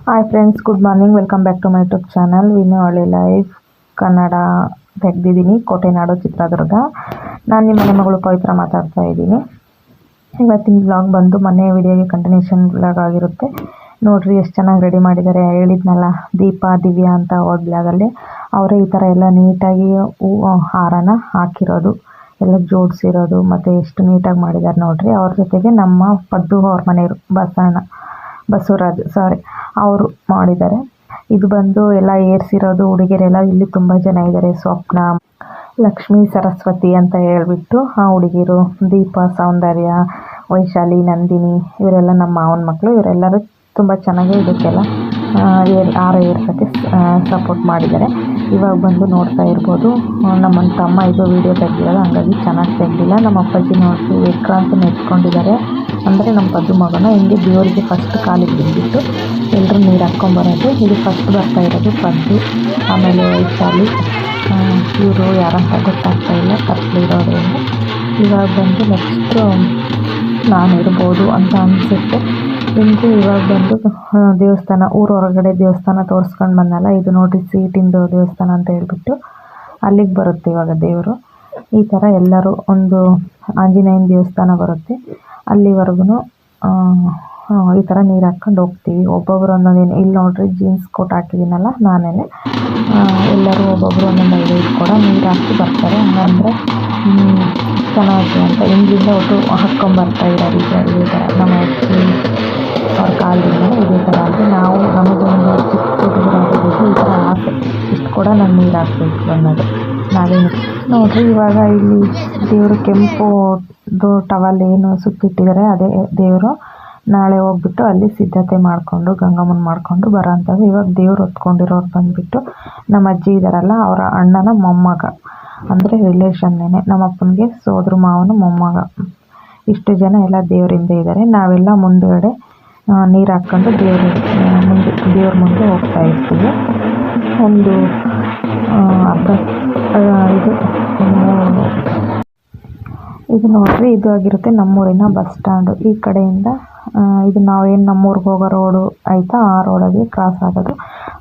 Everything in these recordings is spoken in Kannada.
Hi friends, good morning. Welcome back to my YouTube channel Vinu Halli life Kannada. ತೆಗೆದಿದ್ದೀನಿ ಕೋಟೆನಾಡು ಚಿತ್ರದುರ್ಗ. ನಾನು ನಿಮ್ಮ ಮನೆ ಮಗಳು ಪವಿತ್ರ ಮಾತಾಡ್ತಾ ಇದ್ದೀನಿ. ಇವತ್ತಿನ ಬ್ಲಾಗ್ ಬಂದು ಮನೆ ವಿಡಿಯೋಗೆ ಕಂಟಿನ್ಯೂಷನ್ ಬ್ಲಾಗ್ ಆಗಿರುತ್ತೆ. ನೋಡ್ರಿ ಎಷ್ಟು ಚೆನ್ನಾಗಿ ರೆಡಿ ಮಾಡಿದ್ದಾರೆ. ಹೇಳಿದ್ನಲ್ಲ ದೀಪಾ ದಿವ್ಯಾ ಅಂತ ಹೋದ ಬ್ಲಾಗಲ್ಲಿ ಅವರೇ ಈ ಥರ ಎಲ್ಲ ನೀಟಾಗಿ ಹಾರನ ಹಾಕಿರೋದು, ಎಲ್ಲ ಜೋಡಿಸಿರೋದು ಮತ್ತು ಎಷ್ಟು ನೀಟಾಗಿ ಮಾಡಿದ್ದಾರೆ ನೋಡ್ರಿ. ಅವ್ರ ಜೊತೆಗೆ ನಮ್ಮ ಪದ್ದು ಅವ್ರ ಮನೆಯವರು ಬಸವರಾಜ್ ಅವರು ಮಾಡಿದ್ದಾರೆ. ಇದು ಬಂದು ಎಲ್ಲ ಏರ್ಸಿರೋದು ಹುಡುಗಿಯರೆಲ್ಲ ಇಲ್ಲಿ ತುಂಬ ಜನ ಇದ್ದಾರೆ. ಸ್ವಪ್ನ, ಲಕ್ಷ್ಮಿ, ಸರಸ್ವತಿ ಅಂತ ಹೇಳ್ಬಿಟ್ಟು ಆ ಹುಡುಗಿರು, ದೀಪ, ಸೌಂದರ್ಯ, ವೈಶಾಲಿ, ನಂದಿನಿ ಇವರೆಲ್ಲ ನಮ್ಮ ಮಾವನ ಮಕ್ಕಳು. ಇವರೆಲ್ಲರೂ ತುಂಬ ಚೆನ್ನಾಗಿ ಇದಕ್ಕೆಲ್ಲ ಹಾರ ಏರ್ಸೋಕ್ಕೆ ಸಪೋರ್ಟ್ ಮಾಡಿದ್ದಾರೆ. ಇವಾಗ ಬಂದು ನೋಡ್ತಾ ಇರ್ಬೋದು ನಮ್ಮ ತಮ್ಮ ಇದು ವೀಡಿಯೋ ತೆಗ್ದಿರೋದು, ಹಂಗಾಗಿ ಚೆನ್ನಾಗಿ ತೆಗ್ದಿಲ್ಲ. ನಮ್ಮ ಅಪ್ಪಾಜಿ ನೋಡಿ ವಿಕ್ರಾಂತ್ ನೆಚ್ಕೊಂಡಿದ್ದಾರೆ, ಅಂದರೆ ನಮ್ಮ ಪದ್ದು ಮಗನ. ಹಿಂಗೆ ದೇವರಿಗೆ ಫಸ್ಟ್ ಕಾಲಿಗೆ ಬಿದ್ದುಬಿಟ್ಟು ಎಲ್ಲರೂ ನೀರು ಹಾಕ್ಕೊಂಬರೋದು. ಇದು ಫಸ್ಟ್ ಬರ್ತಾ ಇರೋದು ಪದ್ದು, ಆಮೇಲೆ ವೈಶಾಲಿ, ಇವರು ಯಾರಂತ ಗೊತ್ತಾಗ್ತಾ ಇಲ್ಲ ಕತ್ಲಿರೋದ್ರಿಂದ. ಇವಾಗ ಬಂದು ನೆಕ್ಸ್ಟು ನಾನು ಇರ್ಬೋದು ಅಂತ ಅನಿಸುತ್ತೆ. ಹಿಂಗೆ ಇವಾಗ ಬಂದು ದೇವಸ್ಥಾನ, ಊರೊಳಗಡೆ ದೇವಸ್ಥಾನ ತೋರಿಸ್ಕೊಂಡು ಬಂದಲ್ಲ, ಇದು ನೋಡಿ ಸೀಟಿಂದು ದೇವಸ್ಥಾನ ಅಂತ ಹೇಳ್ಬಿಟ್ಟು ಅಲ್ಲಿಗೆ ಬರುತ್ತೆ ಇವಾಗ ದೇವರು. ಈ ಥರ ಎಲ್ಲರೂ ಒಂದು ಆಂಜನೇಯನ ದೇವಸ್ಥಾನ ಬರುತ್ತೆ, ಅಲ್ಲಿವರೆಗೂ ಈ ಥರ ನೀರು ಹಾಕ್ಕೊಂಡು ಹೋಗ್ತೀವಿ. ಒಬ್ಬೊಬ್ಬರು ಒಂದೊಂದೇನು, ಇಲ್ಲಿ ನೋಡ್ರಿ ಜೀನ್ಸ್ ಕೋಟ್ ಹಾಕಿದ್ದೀನಲ್ಲ ನಾನೇ, ಎಲ್ಲರೂ ಒಬ್ಬೊಬ್ಬರು ಒಂದೊಂದು 5 ಕೂಡ ನೀರು ಹಾಕಿ ಬರ್ತಾರೆ. ಹಂಗಂದರೆ ಚೆನ್ನಾಗಿ ಅಂತ ಹಿಂದಿಂದ ಒಟ್ಟು ಹಾಕ್ಕೊಂಬರ್ತಾ ಇದ್ದಾರೆ. ಇದೇ ಥರ ನಮ್ಮ ಅಜ್ಜಿ ಅವ್ರ ಕಾಲದಿಂದ ಇದೇ ಥರ ಅಂದರೆ ನಾವು ನಮಗೊಂದು ಚಿಕ್ಕ ಹುಡುಗರಾಗಿದ್ದು ಈ ಥರ ಆಸೆ, ಇಷ್ಟು ಕೂಡ ನಾನು ನೀರು ಹಾಕ್ಬೇಕು ಅನ್ನೋದು ನಾವೇನು. ನೋಡಿರಿ ಇವಾಗ ಇಲ್ಲಿ ದೇವರು ಕೆಂಪುದು ಟವಲ್ ಏನು ಸುತ್ತಿಟ್ಟಿದ್ದಾರೆ ಅದೇ ದೇವರು. ನಾಳೆ ಹೋಗ್ಬಿಟ್ಟು ಅಲ್ಲಿ ಸಿದ್ಧತೆ ಮಾಡಿಕೊಂಡು ಗಂಗಮ್ಮನ ಮಾಡಿಕೊಂಡು ಬರೋಂಥದ್ದು. ಇವಾಗ ದೇವ್ರು ಹೊತ್ಕೊಂಡಿರೋರು ಬಂದುಬಿಟ್ಟು ನಮ್ಮ ಅಜ್ಜಿ ಇದ್ದಾರಲ್ಲ, ಅವರ ಅಣ್ಣನ ಮೊಮ್ಮಗ, ಅಂದರೆ ರಿಲೇಷನ್ನೇ, ನಮ್ಮ ಅಪ್ಪನಿಗೆ ಸೋದ್ರ ಮಾವನ ಮೊಮ್ಮಗ. ಇಷ್ಟು ಜನ ಎಲ್ಲ ದೇವರಿಂದ ಇದ್ದಾರೆ. ನಾವೆಲ್ಲ ಮುಂದುಗಡೆ ನೀರು ಹಾಕ್ಕೊಂಡು ದೇವ್ರ ಮುಂದೆ ಹೋಗ್ತಾ ಇರ್ತೀವಿ. ಒಂದು ಅರ್ಧ ಇದು ನೋಡ್ರಿ, ಇದು ಆಗಿರುತ್ತೆ ನಮ್ಮೂರಿನ ಬಸ್ ಸ್ಟ್ಯಾಂಡು. ಈ ಕಡೆಯಿಂದ ಇದು ನಾವೇನು ನಮ್ಮೂರಿಗೆ ಹೋಗೋ ರೋಡು ಆಯಿತಾ, ಆ ರೋಡಾಗಿ ಕ್ರಾಸ್ ಆಗೋದು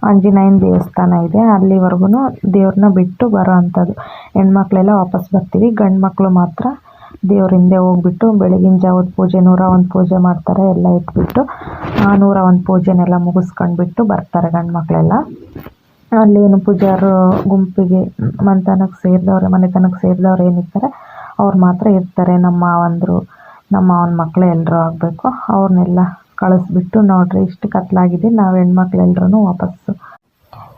ಆಂಜನೇಯನ ದೇವಸ್ಥಾನ ಇದೆ. ಅಲ್ಲಿವರೆಗೂ ದೇವ್ರನ್ನ ಬಿಟ್ಟು ಬರೋ ಅಂಥದ್ದು. ಹೆಣ್ಮಕ್ಳೆಲ್ಲ ವಾಪಸ್ ಬರ್ತೀವಿ, ಗಂಡು ಮಕ್ಕಳು ಮಾತ್ರ ದೇವ್ರಿಂದೆ ಹೋಗ್ಬಿಟ್ಟು ಬೆಳಗಿನ ಜಾವದ ಪೂಜೆ 101 ಪೂಜೆ ಮಾಡ್ತಾರೆ. ಎಲ್ಲ ಇಟ್ಬಿಟ್ಟು ಆ 101 ಪೂಜೆನೆಲ್ಲ ಮುಗಿಸ್ಕೊಂಡ್ಬಿಟ್ಟು ಬರ್ತಾರೆ ಗಂಡು ಮಕ್ಕಳೆಲ್ಲ. ಅಲ್ಲೇನು ಪೂಜಾರು ಗುಂಪಿಗೆ ಮನೆತನಕ್ಕೆ ಸೇರಿದವ್ರು ಏನಿರ್ತಾರೆ ಅವ್ರು ಮಾತ್ರ ಇರ್ತಾರೆ. ನಮ್ಮ ಮಾವಂದರು, ನಮ್ಮ ಮಾವನ ಮಕ್ಕಳು ಎಲ್ಲರೂ ಆಗಬೇಕು. ಅವ್ರನ್ನೆಲ್ಲ ಕಳಿಸ್ಬಿಟ್ಟು ನೋಡ್ರಿ ಇಷ್ಟು ಕತ್ಲಾಗಿದೆ, ನಾವು ಹೆಣ್ಮಕ್ಳೆಲ್ಲರೂ ವಾಪಸ್ಸು.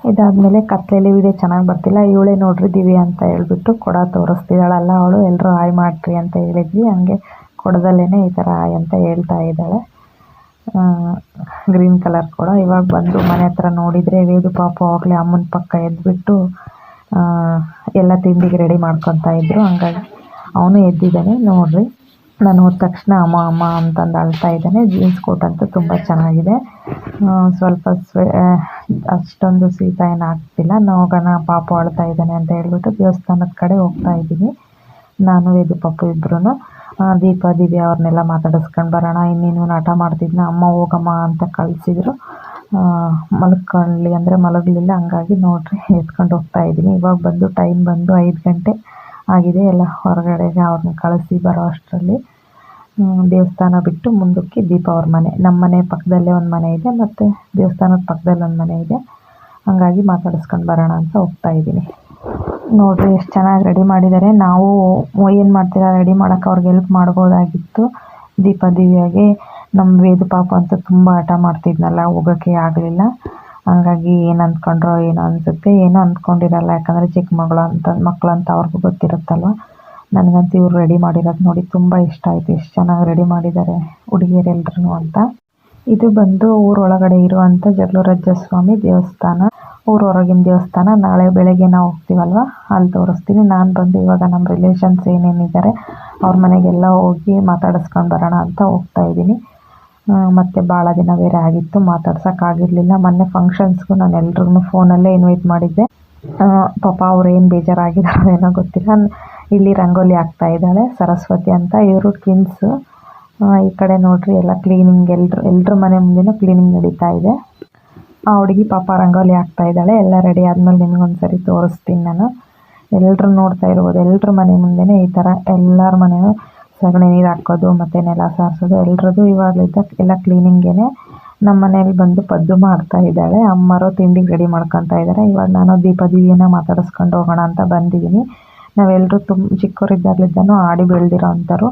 ಇದಾದಮೇಲೆ ಕತ್ಲೆಯಲ್ಲಿ ವಿಡಿಯೋ ಚೆನ್ನಾಗಿ ಬರ್ತಿಲ್ಲ. ಇವಳೇ ನೋಡ್ರಿ ದಿವ್ಯಾ ಅಂತ ಹೇಳ್ಬಿಟ್ಟು ಕೊಡ ತೋರಿಸ್ತಿದ್ದಾಳಲ್ಲ ಅವಳು. ಎಲ್ಲರೂ ಹಾಯ್ ಮಾಡ್ರಿ ಅಂತ ಹೇಳಿದ್ವಿ, ಹಂಗೆ ಕೊಡದಲ್ಲೇ ಈ ಥರ ಹಾಯ್ ಅಂತ ಹೇಳ್ತಾ ಇದ್ದಾಳೆ. ಗ್ರೀನ್ ಕಲರ್ ಕೊಡ. ಇವಾಗ ಬಂದು ಮನೆ ಹತ್ರ ನೋಡಿದರೆ ವೇದು ಪಾಪು ಆಗಲೇ ಅಮ್ಮನ ಪಕ್ಕ ಎದ್ಬಿಟ್ಟು ಎಲ್ಲ ತಿಂಡಿಗೆ ರೆಡಿ ಮಾಡ್ಕೊತಾ ಇದ್ರು. ಹಂಗಾಗಿ ಅವನು ಎದ್ದಿದ್ದಾನೆ ನೋಡ್ರಿ. ನಾನು ಹೋದ ತಕ್ಷಣ ಅಮ್ಮ ಅಮ್ಮ ಅಂತಂದು ಅಳ್ತಾ ಇದ್ದಾನೆ. ಜೀನ್ಸ್ ಕೋಟ್ ಅಂತೂ ತುಂಬ ಚೆನ್ನಾಗಿದೆ. ಸ್ವಲ್ಪ ಅಷ್ಟೊಂದು ಶೀತ ಏನು ಆಗ್ತಿಲ್ಲ. ಹೋಗೋಣ ಪಾಪು ಅಳ್ತಾ ಇದ್ದಾನೆ ಅಂತ ಹೇಳ್ಬಿಟ್ಟು ದೇವಸ್ಥಾನದ ಕಡೆ ಹೋಗ್ತಾ ಇದ್ದೀನಿ. ನಾನು ವೇದು ಪಾಪು ಇಬ್ಬರೂ. ದೀಪಾ ದಿವ್ಯಾ ಅವ್ರನ್ನೆಲ್ಲ ಮಾತಾಡಿಸ್ಕೊಂಡು ಬರೋಣ. ಇನ್ನೇನು ಆಟ ಮಾಡ್ತಿದ್ನ, ಅಮ್ಮ ಹೋಗಮ್ಮ ಅಂತ ಕಳಿಸಿದ್ರು. ಮಲ್ಕೊಳ್ಳಿ ಅಂದರೆ ಮಲಗಲಿಲ್ಲ, ಹಂಗಾಗಿ ನೋಡ್ರಿ ಎತ್ಕೊಂಡು ಹೋಗ್ತಾ ಇದ್ದೀನಿ. ಇವಾಗ ಬಂದು ಟೈಮ್ ಬಂದು 5 ಗಂಟೆ ಆಗಿದೆ. ಎಲ್ಲ ಹೊರಗಡೆಗೆ ಅವ್ರನ್ನ ಕಳಿಸಿ ಬರೋ ಅಷ್ಟರಲ್ಲಿ ದೇವಸ್ಥಾನ ಬಿಟ್ಟು ಮುಂದಕ್ಕೆ ದೀಪ ಅವ್ರ ಮನೆ, ನಮ್ಮ ಮನೆ ಪಕ್ಕದಲ್ಲೇ ಒಂದು ಮನೆ ಇದೆ ಮತ್ತು ದೇವಸ್ಥಾನದ ಪಕ್ಕದಲ್ಲಿ ಒಂದು ಮನೆ ಇದೆ. ಹಂಗಾಗಿ ಮಾತಾಡಿಸ್ಕೊಂಡು ಬರೋಣ ಅಂತ ಹೋಗ್ತಾ ಇದ್ದೀನಿ. ನೋಡಿರಿ ಎಷ್ಟು ಚೆನ್ನಾಗಿ ರೆಡಿ ಮಾಡಿದ್ದಾರೆ. ನಾವು ಏನು ಮಾಡ್ತೀರಾ ರೆಡಿ ಮಾಡೋಕ್ಕೆ ಅವ್ರಿಗೆ ಹೆಲ್ಪ್ ಮಾಡ್ಬೋದಾಗಿತ್ತು. ದೀಪ ದಿವ್ಯಾಗೆ ನಮ್ಮ ವೇದು ಪಾಪ ಅಂತ ತುಂಬ ಆಟ ಮಾಡ್ತಿದ್ನಲ್ಲ, ಹೋಗೋಕ್ಕೆ ಆಗಲಿಲ್ಲ. ಹಂಗಾಗಿ ಏನು ಅಂದ್ಕೊಂಡ್ರೋ ಏನೋ ಅನಿಸುತ್ತೆ, ಏನೋ ಅಂದ್ಕೊಂಡಿರಲ್ಲ, ಯಾಕಂದರೆ ಚಿಕ್ಕ ಮಕ್ಕಳು ಅಂತ ಅವ್ರಿಗೂ ಗೊತ್ತಿರುತ್ತಲ್ವ. ನನಗಂತೂ ಇವ್ರು ರೆಡಿ ಮಾಡಿರೋದು ನೋಡಿ ತುಂಬ ಇಷ್ಟ ಆಯಿತು. ಎಷ್ಟು ಚೆನ್ನಾಗಿ ರೆಡಿ ಮಾಡಿದ್ದಾರೆ ಹುಡುಗಿಯರೆಲ್ಲರೂ ಅಂತ. ಇದು ಬಂದು ಊರೊಳಗಡೆ ಇರುವಂಥ ಜಗಳೂರಜ್ಜಸ್ವಾಮಿ ದೇವಸ್ಥಾನ, ಊರೊರಗಿನ ದೇವಸ್ಥಾನ. ನಾಳೆ ಬೆಳಗ್ಗೆ ನಾವು ಹೋಗ್ತೀವಲ್ವ ಅಲ್ಲಿ ತೋರಿಸ್ತೀನಿ. ನಾನು ಬಂದು ಇವಾಗ ನಮ್ಮ ರಿಲೇಷನ್ಸ್ ಏನೇನಿದ್ದಾರೆ ಅವ್ರ ಮನೆಗೆಲ್ಲ ಹೋಗಿ ಮಾತಾಡಿಸ್ಕೊಂಡು ಬರೋಣ ಅಂತ ಹೋಗ್ತಾ ಇದ್ದೀನಿ. ಮತ್ತು ಭಾಳ ದಿನ ಬೇರೆ ಆಗಿತ್ತು, ಮಾತಾಡ್ಸೋಕ್ಕಾಗಿರಲಿಲ್ಲ. ಮೊನ್ನೆ ಫಂಕ್ಷನ್ಸ್ಗೂ ನಾನು ಎಲ್ರಿಗೂ ಫೋನಲ್ಲೇ ಇನ್ವೈಟ್ ಮಾಡಿದ್ದೆ. ಪಾಪ ಅವ್ರು ಏನು ಬೇಜಾರಾಗಿದ್ದಾರೋ ಏನೋ ಗೊತ್ತಿಲ್ಲ. ಇಲ್ಲಿ ರಂಗೋಲಿ ಹಾಕ್ತಾ ಇದ್ದಾಳೆ ಸರಸ್ವತಿ ಅಂತ. ಇವರು ಟ್ವಿನ್ಸು. ಈ ಕಡೆ ನೋಡ್ರಿ ಎಲ್ಲ ಕ್ಲೀನಿಂಗ್, ಎಲ್ರ ಮನೆ ಮುಂದೆನೂ ಕ್ಲೀನಿಂಗ್ ನಡೀತಾ ಇದೆ. ಆ ಹುಡುಗಿ ಪಾಪ ರಂಗೋಲಿ ಹಾಕ್ತಾ ಇದ್ದಾಳೆ. ಎಲ್ಲ ರೆಡಿ ಆದಮೇಲೆ ನಿಮ್ಗೊಂದ್ಸರಿ ತೋರಿಸ್ತೀನಿ ನಾನು. ಎಲ್ಲರೂ ನೋಡ್ತಾ ಇರ್ಬೋದು, ಎಲ್ಲರ ಮನೆ ಮುಂದೆನೇ ಈ ಥರ ಎಲ್ಲರ ಮನೆಯೂ ಸಗಣಿ ನೀರು ಹಾಕೋದು ಮತ್ತು ನೆಲ ಸಾರಿಸೋದು ಎಲ್ರದ್ದು ಇವಾಗಲಿದ್ದ ಎಲ್ಲ ಕ್ಲೀನಿಂಗೇನೆ. ನಮ್ಮ ಮನೇಲಿ ಬಂದು ಪದ್ದು ಮಾಡ್ತಾ ಇದ್ದಾಳೆ. ಅಮ್ಮರು ತಿಂಡಿಗೆ ರೆಡಿ ಮಾಡ್ಕೊತಾ ಇದ್ದಾರೆ. ಇವಾಗ ನಾನು ದೀಪಾದಿವಿಯನ್ನು ಮಾತಾಡಿಸ್ಕೊಂಡು ಹೋಗೋಣ ಅಂತ ಬಂದಿದ್ದೀನಿ. ನಾವೆಲ್ಲರೂ ಚಿಕ್ಕವರಿದ್ದಾಗಲಿದ್ದನೂ ಆಡಿ ಬೆಳೆದಿರೋ ಅಂಥವ್ರು.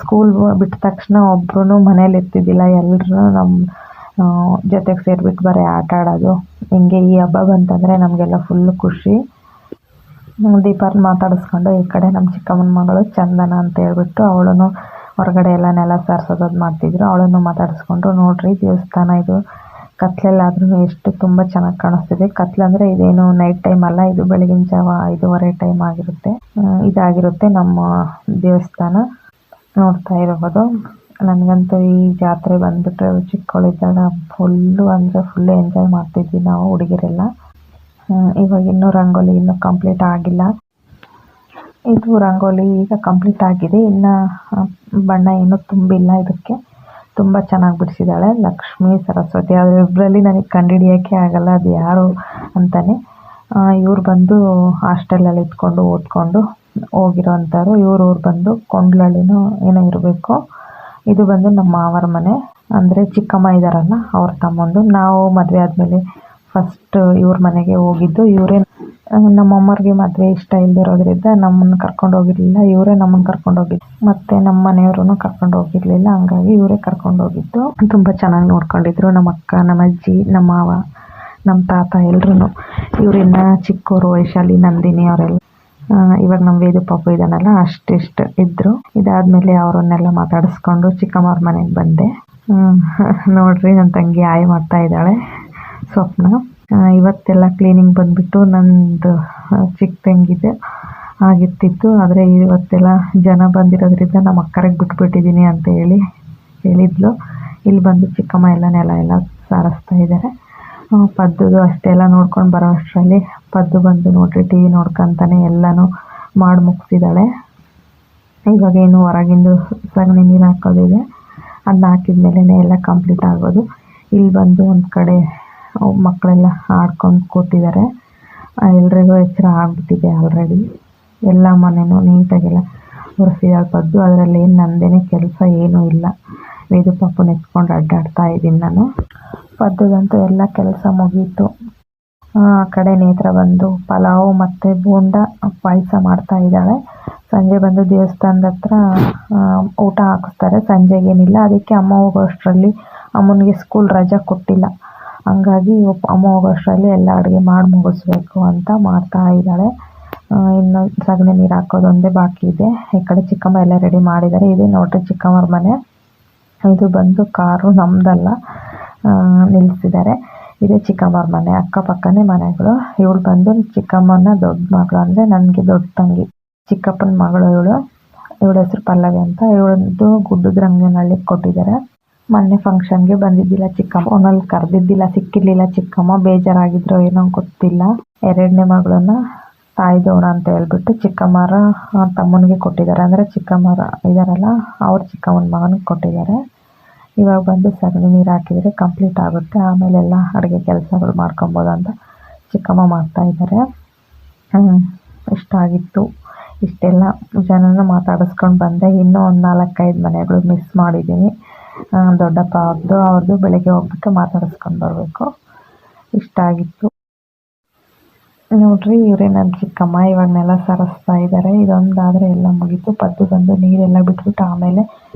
ಸ್ಕೂಲ್ ಬಿಟ್ಟ ತಕ್ಷಣ ಒಬ್ಬರೂ ಮನೇಲಿ ಇರ್ತಿದ್ದಿಲ್ಲ. ಎಲ್ಲರೂ ನಮ್ಮ ಜೊತೆಗೆ ಸೇರಿಬಿಟ್ಟು ಬರೀ ಆಟ ಆಡೋದು. ಹಿಂಗೆ ಈ ಹಬ್ಬ ಬಂತಂದರೆ ನಮಗೆಲ್ಲ ಫುಲ್ಲು ಖುಷಿ. ದೀಪಾನ ಮಾತಾಡಿಸ್ಕೊಂಡು ಈ ಕಡೆ ನಮ್ಮ ಚಿಕ್ಕಮ್ಮನ ಮಗಳು ಚಂದನ ಅಂತ ಹೇಳ್ಬಿಟ್ಟು ಅವಳನ್ನು ಹೊರಗಡೆ ಎಲ್ಲ ನೆಲ ಸಾರಿಸೋದು ಮಾಡ್ತಿದ್ರು. ಅವಳನ್ನು ಮಾತಾಡಿಸ್ಕೊಂಡು ನೋಡ್ರಿ ದೇವಸ್ಥಾನ ಇದು ಕತ್ಲೆಲ್ಲಾದ್ರೂ ಎಷ್ಟು ತುಂಬ ಚೆನ್ನಾಗಿ ಕಾಣಿಸ್ತಿದೆ. ಕತ್ಲಂದರೆ ಇದೇನು ನೈಟ್ ಟೈಮ್ ಅಲ್ಲ, ಇದು ಬೆಳಗಿನ ಜಾವ 5:30 ಟೈಮ್ ಆಗಿರುತ್ತೆ. ಇದಾಗಿರುತ್ತೆ ನಮ್ಮ ದೇವಸ್ಥಾನ. ನೋಡ್ತಾ ಇರಬಹುದು. ನನಗಂತೂ ಈ ಜಾತ್ರೆ ಬಂದುಬಿಟ್ರೆ ಚಿಕ್ಕವಳಿದ್ದಾಗ ಫುಲ್ಲು ಅಂದರೆ ಫುಲ್ಲು ಎಂಜಾಯ್ ಮಾಡ್ತಿದ್ವಿ ನಾವು ಹುಡುಗಿರೆಲ್ಲ. ಇವಾಗ ಇನ್ನೂ ರಂಗೋಲಿ ಇನ್ನೂ ಕಂಪ್ಲೀಟ್ ಆಗಿಲ್ಲ. ಇದು ರಂಗೋಲಿ ಈಗ ಕಂಪ್ಲೀಟ್ ಆಗಿದೆ, ಇನ್ನು ಬಣ್ಣ ಇನ್ನೂ ತುಂಬಿಲ್ಲ. ಇದಕ್ಕೆ ತುಂಬ ಚೆನ್ನಾಗಿ ಬಿಡಿಸಿದ್ದಾಳೆ ಲಕ್ಷ್ಮೀ ಸರಸ್ವತಿ. ಆದರೆ ಇಬ್ಬರಲ್ಲಿ ನನಗೆ ಕಂಡುಹಿಡಿಯೋಕ್ಕೆ ಆಗಲ್ಲ ಅದು ಯಾರು ಅಂತಲೇ. ಇವ್ರು ಬಂದು ಹಾಸ್ಟೆಲಲ್ಲಿ ಇದ್ಕೊಂಡು ಓದ್ಕೊಂಡು ಹೋಗಿರೋ ಅಂಥವ್ರು. ಇವ್ರು ಬಂದು ಕೊಂಡ್ಲಳ್ಳಿನೋ ಏನೋ ಇರಬೇಕು. ಇದು ಬಂದು ನಮ್ಮ ಮಾವರ ಮನೆ, ಅಂದರೆ ಚಿಕ್ಕಮ್ಮ ಇದ್ದಾರಲ್ಲ ಅವ್ರ ತಮ್ಮಂದು. ನಾವು ಮದುವೆ ಆದಮೇಲೆ ಫಸ್ಟ್ ಇವ್ರ ಮನೆಗೆ ಹೋಗಿದ್ದು. ಇವರೇ ನಮ್ಮಮ್ಮವ್ರಿಗೆ ಮದುವೆ ಇಷ್ಟ ಇಲ್ಲದಿರೋದ್ರಿಂದ ನಮ್ಮನ್ನು ಕರ್ಕೊಂಡು ಹೋಗಿರಲಿಲ್ಲ, ಇವರೇ ನಮ್ಮನ್ನು ಕರ್ಕೊಂಡು ಹೋಗಿದ್ದು. ಮತ್ತು ನಮ್ಮ ಮನೆಯವ್ರೂ ಕರ್ಕೊಂಡು ಹೋಗಿರಲಿಲ್ಲ, ಹಂಗಾಗಿ ಇವರೇ ಕರ್ಕೊಂಡು ಹೋಗಿದ್ದು. ತುಂಬ ಚೆನ್ನಾಗಿ ನೋಡ್ಕೊಂಡಿದ್ರು ನಮ್ಮ ಅಕ್ಕ, ನಮ್ಮ ಅಜ್ಜಿ, ನಮ್ಮ ಮಾವ, ನಮ್ಮ ತಾತ ಎಲ್ಲರೂ. ಇವರಿನ್ನ ಚಿಕ್ಕವರು, ವೈಶಾಲಿ, ನಂದಿನಿ ಅವರೆಲ್ಲ. ಇವಾಗ ನಮ್ಮ ವೇದು ಪಾಪು ಇದ್ದಾನಲ್ಲ ಅಷ್ಟಿಷ್ಟು ಇದ್ದರು. ಇದಾದಮೇಲೆ ಅವರನ್ನೆಲ್ಲ ಮಾತಾಡಿಸ್ಕೊಂಡು ಚಿಕ್ಕಮ್ಮವ್ರ ಮನೆಗೆ ಬಂದೆ. ನೋಡ್ರಿ ನನ್ನ ತಂಗಿ ಆಯ್ ಮಾಡ್ತಾ ಇದ್ದಾಳೆ ಸ್ವಪ್ನ. ಇವತ್ತೆಲ್ಲ ಕ್ಲೀನಿಂಗ್ ಬಂದುಬಿಟ್ಟು ನಂದು ಚಿಕ್ಕ ತಂಗಿದು ಆಗಿರ್ತಿತ್ತು. ಆದರೆ ಇವತ್ತೆಲ್ಲ ಜನ ಬಂದಿರೋದ್ರಿಂದ ನಮ್ಮ ಅಕ್ಕರಿಗೆ ಬಿಟ್ಬಿಟ್ಟಿದ್ದೀನಿ ಅಂತ ಹೇಳಿದ್ಲು. ಇಲ್ಲಿ ಬಂದು ಚಿಕ್ಕಮ್ಮ ಎಲ್ಲ ನೆಲ ಎಲ್ಲ ಸಾರಿಸ್ತಾ ಇದ್ದಾರೆ. ಪದ್ದುದು ಅಷ್ಟೆಲ್ಲ ನೋಡ್ಕೊಂಡು ಬರೋ ಅಷ್ಟರಲ್ಲಿ ಪದ್ದು ಬಂದು ನೋಡ್ರಿ ಟಿ ವಿ ನೋಡ್ಕೊತಾನೆ ಎಲ್ಲನೂ ಮಾಡಿ ಮುಗಿಸಿದ್ದಾಳೆ. ಇವಾಗ ಏನು ಹೊರಗಿಂದು ಸಗಣಿ ನೀರು ಹಾಕೋದಿದೆ, ಅದನ್ನ ಹಾಕಿದ್ಮೇಲೆ ಎಲ್ಲ ಕಂಪ್ಲೀಟ್ ಆಗೋದು. ಇಲ್ಲಿ ಬಂದು ಒಂದು ಕಡೆ ಮಕ್ಕಳೆಲ್ಲ ಆಡ್ಕೊಂಡು ಕೂತಿದ್ದಾರೆ. ಎಲ್ರಿಗೂ ಎಚ್ಚರ ಆಗ್ಬಿಟ್ಟಿದೆ ಆಲ್ರೆಡಿ. ಎಲ್ಲ ಮನೆಯೂ ನೀಟಾಗೆಲ್ಲ ಒರೆಸಿದಾಳೆ ಪದ್ದು. ಅದರಲ್ಲಿ ಏನು ನಂದೇನೆ ಕೆಲಸ ಏನೂ ಇಲ್ಲ. ವೇದು ಪಾಪುನ ಎತ್ಕೊಂಡು ಅಡ್ಡಾಡ್ತಾ ಇದ್ದೀನಿ ನಾನು. ಪದ್ದುದಂತೂ ಎಲ್ಲ ಕೆಲಸ ಮುಗೀತು. ಆ ಕಡೆ ನೇತ್ರ ಬಂದು ಪಲಾವು ಮತ್ತು ಬೋಂಡ ಪಾಯಸ ಮಾಡ್ತಾ ಇದ್ದಾಳೆ. ಸಂಜೆ ಬಂದು ದೇವಸ್ಥಾನದ ಹತ್ರ ಊಟ ಹಾಕಿಸ್ತಾರೆ. ಸಂಜೆಗೇನಿಲ್ಲ, ಅದಕ್ಕೆ ಅಮ್ಮ ಹೋಗೋಷ್ಟರಲ್ಲಿ ಅಮ್ಮನಿಗೆ ಸ್ಕೂಲ್ ರಜೆ ಕೊಟ್ಟಿಲ್ಲ. ಹಂಗಾಗಿ ಅಮ್ಮ ಹೋಗೋಷ್ಟರಲ್ಲಿ ಎಲ್ಲ ಅಡುಗೆ ಮಾಡಿ ಮುಗಿಸ್ಬೇಕು ಅಂತ ಮಾಡ್ತಾ ಇದ್ದಾಳೆ. ಇನ್ನು ಸಗಣಿ ನೀರು ಹಾಕೋದೊಂದೇ ಬಾಕಿ ಇದೆ. ಈ ಕಡೆ ಚಿಕ್ಕಮ್ಮ ಎಲ್ಲ ರೆಡಿ ಮಾಡಿದ್ದಾರೆ. ಇದೆ ನೋಡ್ರಿ ಚಿಕ್ಕಮ್ಮವ್ರ ಮನೆ. ಇದು ಬಂದು ಕಾರು ನಮ್ಮದಲ್ಲ, ನಿಲ್ಲಿಸಿದ್ದಾರೆ. ಇದೇ ಚಿಕ್ಕಮ್ಮವ್ರ ಮನೆ, ಅಕ್ಕಪಕ್ಕನೇ ಮನೆಗಳು. ಇವಳು ಬಂದು ಚಿಕ್ಕಮ್ಮನ ದೊಡ್ಡ ಮಗಳು, ಅಂದರೆ ನನಗೆ ದೊಡ್ಡ ತಂಗಿ, ಚಿಕ್ಕಪ್ಪನ ಮಗಳು ಇವಳ ಹೆಸರು ಪಲ್ಲವಿ ಅಂತ. ಇವಳದ್ದು ಗುಡ್ಡದ ರಂಗನಹಳ್ಳಿಗೆ ಕೊಟ್ಟಿದ್ದಾರೆ. ಮೊನ್ನೆ ಫಂಕ್ಷನ್ಗೆ ಬಂದಿದ್ದಿಲ್ಲ ಚಿಕ್ಕಮ್ಮ, ಅವನಲ್ಲಿ ಕರೆದಿದ್ದಿಲ್ಲ, ಸಿಕ್ಕಿರಲಿಲ್ಲ. ಚಿಕ್ಕಮ್ಮ ಬೇಜಾರಾಗಿದ್ರು ಏನೋ ಗೊತ್ತಿಲ್ಲ. ಎರಡನೇ ಮಗಳನ್ನ ತಾಯ್ದೋಣ ಅಂತ ಹೇಳ್ಬಿಟ್ಟು ಚಿಕ್ಕಮ್ಮರ ತಮ್ಮನಿಗೆ ಕೊಟ್ಟಿದ್ದಾರೆ. ಅಂದರೆ ಚಿಕ್ಕಮ್ಮರ ಇದ್ದಾರಲ್ಲ ಅವ್ರ ಚಿಕ್ಕಮ್ಮನ ಮಗನಿಗೆ ಕೊಟ್ಟಿದ್ದಾರೆ. ಇವಾಗ ಬಂದು ಸಗಣಿ ನೀರು ಹಾಕಿದರೆ ಕಂಪ್ಲೀಟ್ ಆಗುತ್ತೆ. ಆಮೇಲೆಲ್ಲ ಅಡುಗೆ ಕೆಲಸಗಳು ಮಾಡ್ಕೊಬೋದು ಅಂತ ಚಿಕ್ಕಮ್ಮ ಮಾಡ್ತಾ ಇದ್ದಾರೆ. ಇಷ್ಟ ಆಗಿತ್ತು. ಇಷ್ಟೆಲ್ಲ ಜನನ ಮಾತಾಡಿಸ್ಕೊಂಡು ಬಂದೆ. ಇನ್ನೂ ಒಂದು 4-5 ಮನೆಗಳು ಮಿಸ್ ಮಾಡಿದ್ದೀನಿ. ದೊಡ್ಡಪ್ಪ ಅವ್ರದ್ದು ಬೆಳಗ್ಗೆ ಹೋಗ್ಬಿಟ್ಟು ಮಾತಾಡಿಸ್ಕೊಂಡು ಬರಬೇಕು. ಇಷ್ಟ ಆಗಿತ್ತು. ನೋಡ್ರಿ ಇವರೇ ನನ್ನ ಚಿಕ್ಕಮ್ಮ. ಇವಾಗ ನೆಲ ಸಾರಿಸ್ತಾ ಇದ್ದಾರೆ. ಇದೊಂದಾದರೆ ಎಲ್ಲ ಮುಗೀತು. ಪದ್ದು ಬಂದು ನೀರೆಲ್ಲ ಬಿಟ್ಬಿಟ್ಟು ಆಮೇಲೆ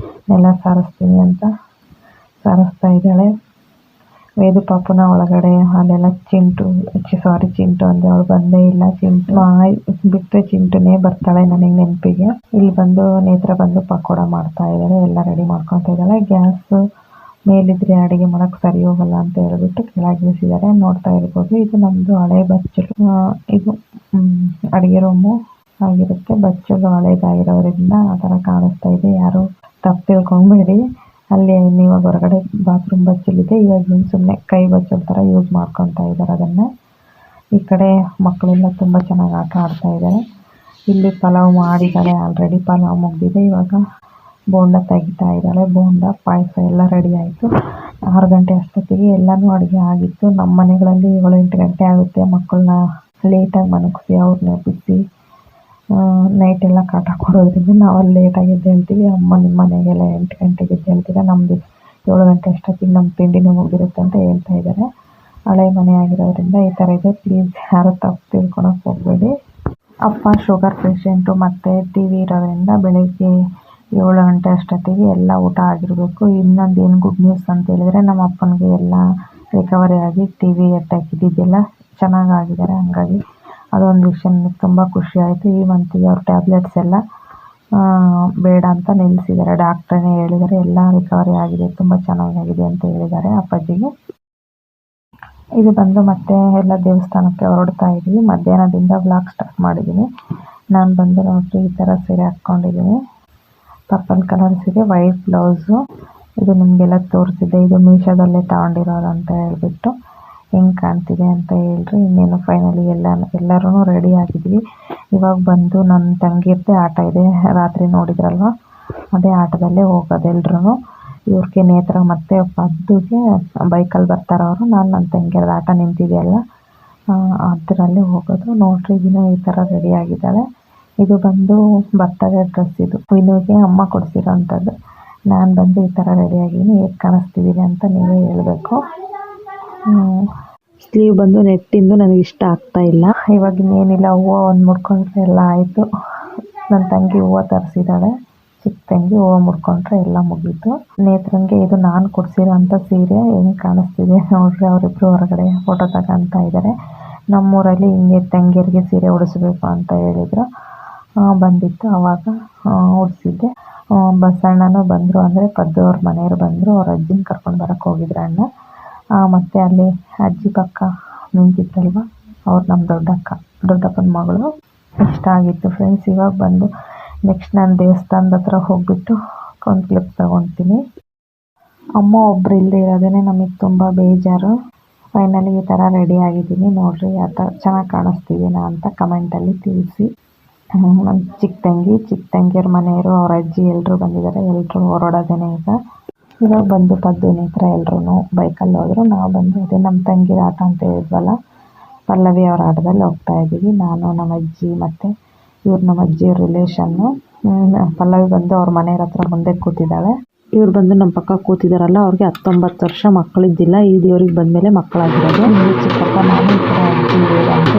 ನೆಲ ಸಾರಿಸ್ತೀನಿ ಅಂತ ಸಾರಿಸ್ತಾ ಇದ್ದಾಳೆ. ವೇದು ಪಾಪುನ ಒಳಗಡೆ ಅಲ್ಲೆಲ್ಲ ಚಿಂಟು ಅಂದರೆ ಅವಳು ಬಂದೇ ಇಲ್ಲ. ಬಿಟ್ಟರೆ ಚಿಂಟುನೇ ಬರ್ತಾಳೆ ನನಗೆ ನೆನಪಿಗೆ. ಇಲ್ಲಿ ಬಂದು ನೇತ್ರ ಬಂದು ಪಕೋಡ ಮಾಡ್ತಾ ಇದ್ದಾರೆ. ಎಲ್ಲ ರೆಡಿ ಮಾಡ್ಕೊತಾ ಇದ್ದಾಳೆ. ಗ್ಯಾಸ್ ಮೇಲಿದ್ರೆ ಅಡುಗೆ ಮಾಡೋಕ್ಕೆ ಸರಿ ಹೋಗಲ್ಲ ಅಂತ ಹೇಳ್ಬಿಟ್ಟು ಕೆಳಗಿಳಿಸಿದ್ದಾರೆ. ನೋಡ್ತಾ ಇರ್ಬೋದು, ಇದು ನಮ್ಮದು ಹಳೆ ಬಚ್ಚಲು. ಇದು ಅಡುಗೆ ರೂಮು ಆಗಿರುತ್ತೆ. ಬಚ್ಚಲು ಹಳೇದಾಗಿರೋದ್ರಿಂದ ಆ ಥರ ಕಾಣಿಸ್ತಾ ಇದೆ. ಯಾರು ತಪ್ಪು ತಿಳ್ಕೊಬೇಡಿ. ಅಲ್ಲಿ ಇವಾಗ ಹೊರಗಡೆ ಬಾತ್ರೂಮ್ ಬಚ್ಚಲಿದೆ. ಇವಾಗ ಸುಮ್ಮನೆ ಕೈ ಬಚ್ಚಲ್ ಥರ ಯೂಸ್ ಮಾಡ್ಕೊತಾ ಇದ್ದಾರೆ ಅದನ್ನು. ಈ ಕಡೆ ಮಕ್ಕಳೆಲ್ಲ ತುಂಬ ಚೆನ್ನಾಗಿ ಆಟ ಆಡ್ತಾ ಇದ್ದಾರೆ. ಇಲ್ಲಿ ಪಲಾವ್ ಮಾಡಿದ್ದಾಳೆ ಆಲ್ರೆಡಿ. ಪಲಾವ್ ಮುಗಿದಿದೆ. ಇವಾಗ ಬೋಂಡ ತೆಗಿತಾ ಇದ್ದಾಳೆ. ಬೋಂಡ ಪಾಯಸ ಎಲ್ಲ ರೆಡಿ ಆಯಿತು. 6 ಗಂಟೆ ಅಷ್ಟೊತ್ತಿಗೆ ಎಲ್ಲನೂ ಅಡುಗೆ ಆಗಿತ್ತು. ನಮ್ಮ ಮನೆಗಳಲ್ಲಿ 7-8 ಗಂಟೆ ಆಗುತ್ತೆ. ಮಕ್ಕಳನ್ನ ಲೇಟಾಗಿ ಮಲಗಿಸಿ ಅವ್ರನ್ನ ಎಬ್ಬಿಸಿ ನೈಟ್ ಎಲ್ಲ ಕಾಟ ಕೊಡೋದ್ರಿಂದ ನಾವು ಅಲ್ಲಿ ಲೇಟಾಗಿ ಎದ್ದೇಳ್ತೀವಿ. ಅಮ್ಮ ನಿಮ್ಮ ಮನೆಗೆಲ್ಲ 8 ಗಂಟೆಗೆ ಎದ್ದೇಳ್ತೀರಾ, ನಮ್ಮದು 7 ಗಂಟೆ ಅಷ್ಟೊತ್ತಿಗೆ ನಮ್ಮ ತಿಂಡಿನೇ ಮುಗಿದಿರುತ್ತೆ ಅಂತ ಹೇಳ್ತಾ ಇದ್ದಾರೆ. ಹಳೆ ಮನೆ ಆಗಿರೋದ್ರಿಂದ ಈ ಥರ ಇದೆ. ಪ್ಲೀಸ್ ಯಾರು ತಪ್ಪು ತಿಳ್ಕೊಳಕ್ಕೆ ಹೋಗಬೇಡಿ. ಅಪ್ಪ ಶುಗರ್ ಪೇಷೆಂಟು ಮತ್ತು ಟಿ ವಿ ಇರೋದ್ರಿಂದ ಬೆಳಗ್ಗೆ 7 ಗಂಟೆ ಅಷ್ಟೊತ್ತಿಗೆ ಎಲ್ಲ ಊಟ ಆಗಿರಬೇಕು. ಇನ್ನೊಂದು ಏನು ಗುಡ್ ನ್ಯೂಸ್ ಅಂತ ಹೇಳಿದರೆ, ನಮ್ಮ ಅಪ್ಪನಿಗೆ ಎಲ್ಲ ರಿಕವರಿ ಆಗಿ ಟಿ ವಿ ಅಟ್ಯಾಕಿದ್ದೆಲ್ಲ ಚೆನ್ನಾಗಾಗಿದ್ದಾರೆ. ಹಾಗಾಗಿ ಅದೊಂದು ವಿಷಯ ನನಗೆ ತುಂಬ ಖುಷಿ ಆಯಿತು. ಈ ಮಂತಿಗೆ ಅವ್ರ ಟ್ಯಾಬ್ಲೆಟ್ಸ್ ಎಲ್ಲ ಬೇಡ ಅಂತ ನಿಲ್ಲಿಸಿದ್ದಾರೆ. ಡಾಕ್ಟ್ರೇ ಹೇಳಿದ್ದಾರೆ ಎಲ್ಲ ರಿಕವರಿ ಆಗಿದೆ, ತುಂಬ ಚೆನ್ನಾಗಾಗಿದೆ ಅಂತ ಹೇಳಿದ್ದಾರೆ ಅಪ್ಪಾಜಿಗೆ. ಇದು ಬಂದು ಮತ್ತೆ ಎಲ್ಲ ದೇವಸ್ಥಾನಕ್ಕೆ ಹೊರಡ್ತಾ ಇದ್ದೀವಿ. ಮಧ್ಯಾಹ್ನದಿಂದ ವ್ಲಾಗ್ ಸ್ಟಾರ್ಟ್ ಮಾಡಿದ್ದೀನಿ. ನಾನು ಬಂದು ನೋಡ್ರಿ ಈ ಥರ ಸೀರೆ ಹಾಕ್ಕೊಂಡಿದ್ದೀನಿ. ಪರ್ಪಲ್ ಕಲರ್ ಸೀರೆ, ವೈಟ್ ಬ್ಲೌಸು. ಇದು ನಿಮಗೆಲ್ಲ ತೋರಿಸಿದ್ದೆ. ಇದು ಮೀಶೋದಲ್ಲೇ ತಗೊಂಡಿರೋದು ಅಂತ ಹೇಳ್ಬಿಟ್ಟು ಹೆಂಗೆ ಕಾಣ್ತಿದೆ ಅಂತ ಹೇಳ್ರಿ. ಇನ್ನೇನು ಫೈನಲಿ ಎಲ್ಲರೂ ರೆಡಿ ಆಗಿದ್ವಿ. ಇವಾಗ ಬಂದು ನನ್ನ ತಂಗಿರ್ದೆ ಆಟ ಇದೆ, ರಾತ್ರಿ ನೋಡಿದ್ರಲ್ವ, ಅದೇ ಆಟದಲ್ಲೇ ಹೋಗೋದು ಎಲ್ರೂ. ಇವ್ರಿಗೆ ನೇತ್ರ ಮತ್ತು ಪದ್ದುಗೆ ಬೈಕಲ್ಲಿ ಬರ್ತಾರೆ ಅವರು. ನಾನು ನನ್ನ ತಂಗಿಯರ್ದು ಆಟ ನಿಂತಿದೆಯಲ್ಲ ಅದರಲ್ಲೇ ಹೋಗೋದು. ನೋಡ್ರಿ ದಿನ ಈ ಥರ ರೆಡಿ ಆಗಿದ್ದಾಳೆ. ಇದು ಬಂದು ಬರ್ತಡೇ ಡ್ರೆಸ್. ಇದು ವಿನುಗೆ ಅಮ್ಮ ಕೊಡಿಸಿರೋ ಅಂಥದ್ದು. ನಾನು ಬಂದು ಈ ಥರ ರೆಡಿ ಆಗಿದ್ದೀನಿ. ಹೇಗೆ ಕಾಣಿಸ್ತಿದ್ದೀನಿ ಅಂತ ನೀವೇ ಹೇಳಬೇಕು. ಸ್ಲೀವ್ ಬಂದು ನೆಟ್ಟಿಂದು ನನಗೆ ಇಷ್ಟ ಆಗ್ತಾ ಇಲ್ಲ. ಇವಾಗ ಇನ್ನೇನಿಲ್ಲ, ಹೂವು ಒಂದು ಮುಡ್ಕೊಂಡ್ರೆ ಎಲ್ಲ ಆಯಿತು. ನನ್ನ ತಂಗಿ ಹೂವು ತರಿಸಿದ್ದಾಳೆ, ಚಿಕ್ಕ ತಂಗಿ. ಹೂವು ಮುಡ್ಕೊಂಡ್ರೆ ಎಲ್ಲ ಮುಗೀತು. ನೇತ್ರಂಗೆ ಇದು ನಾನು ಕೊಡಿಸಿರೋ ಅಂಥ ಸೀರೆ ಹೆಂಗೆ ಕಾಣಿಸ್ತಿದೆ ನೋಡ್ರಿ. ಅವರಿಬ್ಬರು ಹೊರಗಡೆ ಫೋಟೋ ತಗೊಳ್ತಾ ಇದ್ದಾರೆ. ನಮ್ಮೂರಲ್ಲಿ ಹಿಂಗೆ ತಂಗಿಯರಿಗೆ ಸೀರೆ ಉಡಿಸ್ಬೇಕು ಅಂತ ಹೇಳಿದರು. ಬಂದಿತ್ತು, ಆವಾಗ ಉಡಿಸಿದ್ದೆ. ಬಸಣ್ಣನೂ ಬಂದರು, ಅಂದರೆ ಪದ್ದು ಅವ್ರ ಮನೆಯವರು ಬಂದರು. ಅವ್ರ ಅಜ್ಜಿನ ಕರ್ಕೊಂಡು ಬರೋಕ್ಕೆ ಹೋಗಿದ್ರು ಅಣ್ಣ. ಮತ್ತು ಅಲ್ಲಿ ಅಜ್ಜಿ ಪಕ್ಕ ನಿಂತಿತ್ತಲ್ವ, ಅವ್ರು ನಮ್ಮ ದೊಡ್ಡಪ್ಪನ ಮಗಳು. ಇಷ್ಟ ಆಗಿತ್ತು ಫ್ರೆಂಡ್ಸ್. ಇವಾಗ ಬಂದು ನೆಕ್ಸ್ಟ್ ನಾನು ದೇವಸ್ಥಾನದ ಹತ್ರ ಹೋಗಿಬಿಟ್ಟು ಒಂದು ಕ್ಲಿಪ್ ತಗೊತೀನಿ. ಅಮ್ಮ ಒಬ್ಬರು ಇಲ್ಲದೆ ಇರೋದೇ ನಮಗೆ ತುಂಬ ಬೇಜಾರು. ಫೈನಲಿ ಈ ಥರ ರೆಡಿ ಆಗಿದ್ದೀನಿ. ನೋಡಿರಿ ಯಾವ ಥರ ಚೆನ್ನಾಗಿ ಕಾಣಿಸ್ತಿದ್ದೀನಾ ಅಂತ ಕಮೆಂಟಲ್ಲಿ ತಿಳಿಸಿ. ನನ್ನ ಚಿಕ್ಕ ತಂಗಿಯವ್ರ ಮನೆಯವರು, ಅವ್ರ ಅಜ್ಜಿ ಎಲ್ಲರೂ ಬಂದಿದ್ದಾರೆ. ಎಲ್ಲರೂ ಹೊರಡೋದೇನೆ ಇವಾಗ ಬಂದು ಪದ್ದು ನೇತ್ರ ಎಲ್ಲರೂ ಬೈಕಲ್ಲಿ ಹೋದರು. ನಾವು ಬಂದು ಅದೇ ನಮ್ಮ ತಂಗಿರ ಆಟ ಅಂತ ಹೇಳಿದ್ವಲ್ಲ, ಪಲ್ಲವಿ ಅವ್ರ ಆಟದಲ್ಲಿ ಹೋಗ್ತಾ ಇದ್ದೀವಿ. ನಾನು, ನಮ್ಮ ಅಜ್ಜಿ ಮತ್ತು ಇವ್ರು ನಮ್ಮ ಅಜ್ಜಿಯವ್ರ ರಿಲೇಷನ್ನು. ಪಲ್ಲವಿ ಬಂದು ಅವ್ರ ಮನೆಯವ್ರ ಹತ್ರ ಮುಂದೆ ಕೂತಿದ್ದಾಳೆ. ಇವ್ರು ಬಂದು ನಮ್ಮ ಪಕ್ಕ ಕೂತಿದ್ದಾರಲ್ಲ, ಅವ್ರಿಗೆ 19 ವರ್ಷ, ಮಕ್ಕಳಿದ್ದಿಲ್ಲ. ಈ ದೇವ್ರಿಗೆ ಬಂದಮೇಲೆ ಮಕ್ಕಳಾಗಿರೋದು. ಚಿಕ್ಕಪ್ಪ ನಾನು ಈ ಥರ ಅಜ್ಜಿ ಅಂತ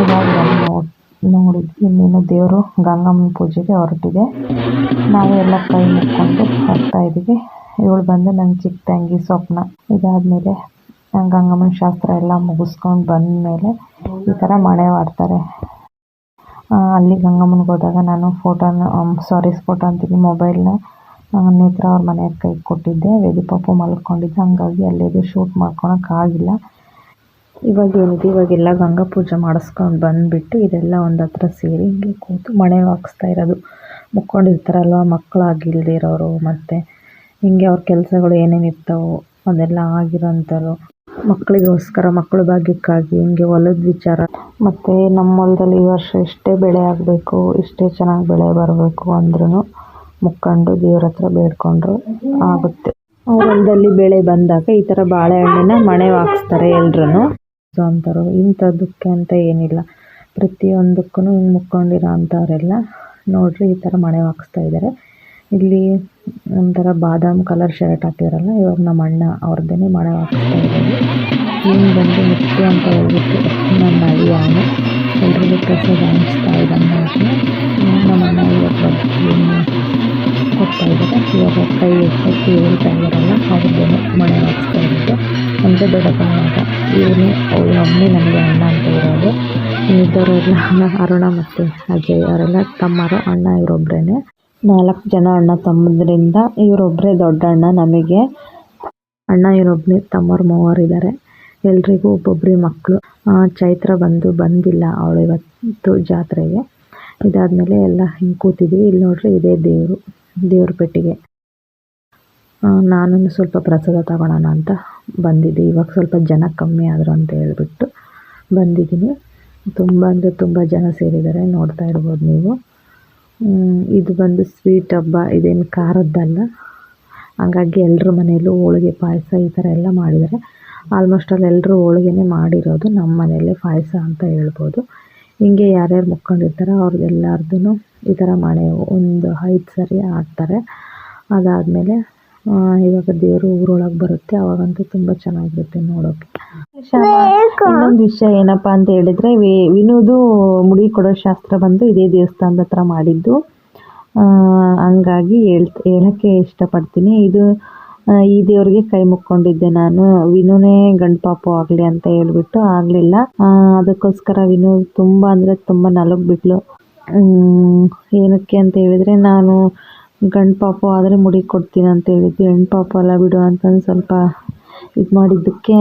ಇವಾಗ ನೋಡಿದ್ವಿ. ಇನ್ನೇನು ದೇವರು ಗಂಗಮ್ಮನ ಪೂಜೆಗೆ ಹೊರಟಿದೆ. ನಾವು ಎಲ್ಲ ಕೈ ಮುಟ್ಕೊಂಡು ಹೋಗ್ತಾ ಇದ್ದೀವಿ. ಇವಳು ಬಂದು ನನ್ನ ಚಿಕ್ಕ ತಂಗಿ ಸ್ವಪ್ನ. ಇದಾದಮೇಲೆ ಗಂಗಮ್ಮನ ಶಾಸ್ತ್ರ ಎಲ್ಲ ಮುಗಿಸ್ಕೊಂಡು ಬಂದಮೇಲೆ ಈ ಥರ ಮಣೆ ಮಾಡ್ತಾರೆ. ಅಲ್ಲಿ ಗಂಗಮ್ಮನಿಗೆ ಹೋದಾಗ ನಾನು ಫೋಟೋ ಅಂತೀನಿ, ಮೊಬೈಲ್ನ ನೇತ್ರ ಅವ್ರ ಮನೆಯವ್ರ ಕೈಗೆ ಕೊಟ್ಟಿದ್ದೆ. ವೇದಿಪಾಪು ಮಲ್ಕೊಂಡಿದ್ದೆ, ಹಂಗಾಗಿ ಅಲ್ಲಿದ್ದು ಶೂಟ್ ಮಾಡ್ಕೊಳಕ್ಕಾಗಿಲ್ಲ. ಇವಾಗೆಲ್ಲ ಗಂಗಾ ಪೂಜೆ ಮಾಡಿಸ್ಕೊಂಡು ಬಂದುಬಿಟ್ಟು ಇದೆಲ್ಲ ಒಂದು ಹತ್ರ ಸೇರಿ ಹಿಂಗೆ ಕೂತು ಮಣೆ ಹಾಕಿಸ್ತಾ ಇರೋದು. ಮುಕ್ಕೊಂಡಿರ್ತಾರಲ್ವ ಮಕ್ಕಳಾಗಿಲ್ಲದೆ ಇರೋರು, ಮತ್ತು ಹಿಂಗೆ ಅವ್ರ ಕೆಲಸಗಳು ಏನೇನು ಇರ್ತಾವೋ ಅದೆಲ್ಲ ಆಗಿರೋಂಥವ್ರು, ಮಕ್ಕಳಿಗೋಸ್ಕರ, ಮಕ್ಕಳ ಭಾಗ್ಯಕ್ಕಾಗಿ ಹಿಂಗೆ ಹೊಲದ ವಿಚಾರ. ಮತ್ತು ನಮ್ಮ ಹೊಲದಲ್ಲಿ ಈ ವರ್ಷ ಇಷ್ಟೇ ಬೆಳೆ ಆಗಬೇಕು, ಇಷ್ಟೇ ಚೆನ್ನಾಗಿ ಬೆಳೆ ಬರಬೇಕು ಅಂದ್ರೂ ಮುಕ್ಕೊಂಡು ದೇವ್ರ ಹತ್ರ ಬೇಡ್ಕೊಂಡ್ರು ಆಗುತ್ತೆ. ಅವ್ರ ಹೊಲದಲ್ಲಿ ಬೆಳೆ ಬಂದಾಗ ಈ ಥರ ಬಾಳೆಹಣ್ಣಿನ ಮಣೆ ಹಾಕಿಸ್ತಾರೆ ಎಲ್ರೂ ಅಂತಾರೋ. ಇಂಥದ್ದಕ್ಕೆ ಅಂತ ಏನಿಲ್ಲ, ಪ್ರತಿಯೊಂದಕ್ಕೂ ಹಿಂಗೆ ಮುಕ್ಕೊಂಡಿರೋ ಅಂಥವರೆಲ್ಲ ನೋಡ್ರಿ ಈ ಥರ ಮಣೆ ಹಾಕಿಸ್ತಾ ಇದ್ದಾರೆ. ಇಲ್ಲಿ ಒಂಥರ ಬಾದಾಮ್ ಕಲರ್ ಶರ್ಟ್ ಹಾಕಿದ್ರಲ್ಲ, ಇವಾಗ ನಮ್ಮ ಅಣ್ಣ ಅವ್ರದ್ದೇ ಮಣೆ ಹಾಕಿಸ್ತಾ ಇದ್ದಾರೆ. ಏನು ಬಂದು ಮುಕ್ತಿ ಅಂತ ಹೇಳ್ಬಿಟ್ಟು ನನ್ನ ಅಳಿಯಾನು ಎಲ್ರಿಗೂ ಪ್ರಸಾದ ಹಂಚ್ತಾ ಇದ್ದಾನೆ. ನಮ್ಮ ಅಣ್ಣ ಇವತ್ತು ಕೊಡ್ತಾ ಇದ್ದಾರೆ. ಇವಾಗ ಕೈ ಎತ್ತಿ ಹೇಳ್ತಾ ಇದ್ದಾರಲ್ಲ, ಅವ್ರದ್ದೇನೆ ಮಣೆ ಹಾಕಿಸ್ತಾ ಇರೋದು. ಅಂದರೆ ದೊಡ್ಡಪ್ಪನ ಮಗ ಇವನು, ಅವಳು ಮಮ್ಮಿ ನನಗೆ ಅಣ್ಣ ಅಂತ ಇರೋದು. ಇನ್ನಿದ್ದವರೆಲ್ಲ ಅರುಣ ಮತ್ತು ಅಜಯ್ ಅವರೆಲ್ಲ ತಮ್ಮರು. ಅಣ್ಣ ಇವರೊಬ್ಬರೇ. 4 ಜನ ಅಣ್ಣ ತಮ್ಮದ್ರಿಂದ ಇವರೊಬ್ಬರೇ ದೊಡ್ಡ ಅಣ್ಣ ನಮಗೆ. ಅಣ್ಣ ಇವರೊಬ್ಬನೇ, ತಮ್ಮರು 3 ಇದ್ದಾರೆ. ಎಲ್ರಿಗೂ ಒಬ್ಬೊಬ್ಬರೇ ಮಕ್ಕಳು. ಚೈತ್ರ ಬಂದಿಲ್ಲ ಅವಳು ಇವತ್ತು ಜಾತ್ರೆಗೆ. ಇದಾದಮೇಲೆ ಎಲ್ಲ ಹಿಂಗೆ ಕೂತಿದ್ವಿ. ಇಲ್ಲಿ ನೋಡ್ರಿ ಇದೇ ದೇವ್ರ ಪೆಟ್ಟಿಗೆ. ನಾನು ಸ್ವಲ್ಪ ಪ್ರಸಾದ ತಗೊಳ್ಳೋಣ ಅಂತ ಬಂದಿದ್ದೆ. ಇವಾಗ ಸ್ವಲ್ಪ ಜನ ಕಮ್ಮಿ ಆದರು ಅಂತ ಹೇಳ್ಬಿಟ್ಟು ಬಂದಿದ್ದೀನಿ. ತುಂಬ ಅಂದರೆ ತುಂಬ ಜನ ಸೇರಿದ್ದಾರೆ, ನೋಡ್ತಾ ಇರ್ಬೋದು ನೀವು. ಇದು ಬಂದು ಸ್ವೀಟ್ ಹಬ್ಬ, ಇದೇನು ಖಾರದ್ದಲ್ಲ. ಹಂಗಾಗಿ ಎಲ್ಲರ ಮನೆಯಲ್ಲೂ ಹೋಳಿಗೆ ಪಾಯಸ ಈ ಥರ ಎಲ್ಲ ಮಾಡಿದ್ದಾರೆ. ಆಲ್ಮೋಸ್ಟ್ ಅಲ್ಲಿ ಎಲ್ಲರೂ ಹೋಳಿಗೆನೇ ಮಾಡಿರೋದು, ನಮ್ಮ ಮನೆಯಲ್ಲೇ ಪಾಯಸ ಅಂತ ಹೇಳ್ಬೋದು. ಹಿಂಗೆ ಯಾರ್ಯಾರು ಮುಕ್ಕೊಂಡಿರ್ತಾರೆ ಅವ್ರಿಗೆಲ್ಲರ್ದು ಈ ಥರ ಮನೆ ಒಂದು 5 ಸರಿ ಆಡ್ತಾರೆ. ಅದಾದಮೇಲೆ ಇವಾಗ ದೇವರು ಊರೊಳಗೆ ಬರುತ್ತೆ, ಅವಾಗಂತೂ ತುಂಬ ಚೆನ್ನಾಗಿರುತ್ತೆ ನೋಡೋಕ್ಕೆ. ಇನ್ನೊಂದು ವಿಷಯ ಏನಪ್ಪ ಅಂತ ಹೇಳಿದರೆ, ವಿನುದು ಮುಡಿ ಕೊಡೋ ಶಾಸ್ತ್ರ ಬಂದು ಇದೇ ದೇವಸ್ಥಾನದ ಹತ್ರ ಮಾಡಿದ್ದು. ಹಂಗಾಗಿ ಹೇಳೋಕ್ಕೆ ಇಷ್ಟಪಡ್ತೀನಿ. ಈ ದೇವ್ರಿಗೆ ಕೈ ಮುಕ್ಕೊಂಡಿದ್ದೆ ನಾನು, ವಿನುನೇ ಗಂಡು ಪಾಪು ಆಗಲಿ ಅಂತ ಹೇಳ್ಬಿಟ್ಟು ಆಗಲಿಲ್ಲ. ಅದಕ್ಕೋಸ್ಕರ ವಿನು ತುಂಬ ಅಂದರೆ ತುಂಬ ನಲುಗ್ಬಿಟ್ಲು. ಏನಕ್ಕೆ ಅಂತ ಹೇಳಿದರೆ, ನಾನು ಗಂಡು ಪಾಪು ಆದರೆ ಮುಡಿ ಕೊಡ್ತೀನಿ ಅಂತ ಹೇಳಿದ್ದು, ಹೆಣ್ಣು ಪಾಪು ಅಲ್ಲ ಬಿಡು ಅಂತಂದು ಸ್ವಲ್ಪ ಇದು ಮಾಡಿದ್ದಕ್ಕೆ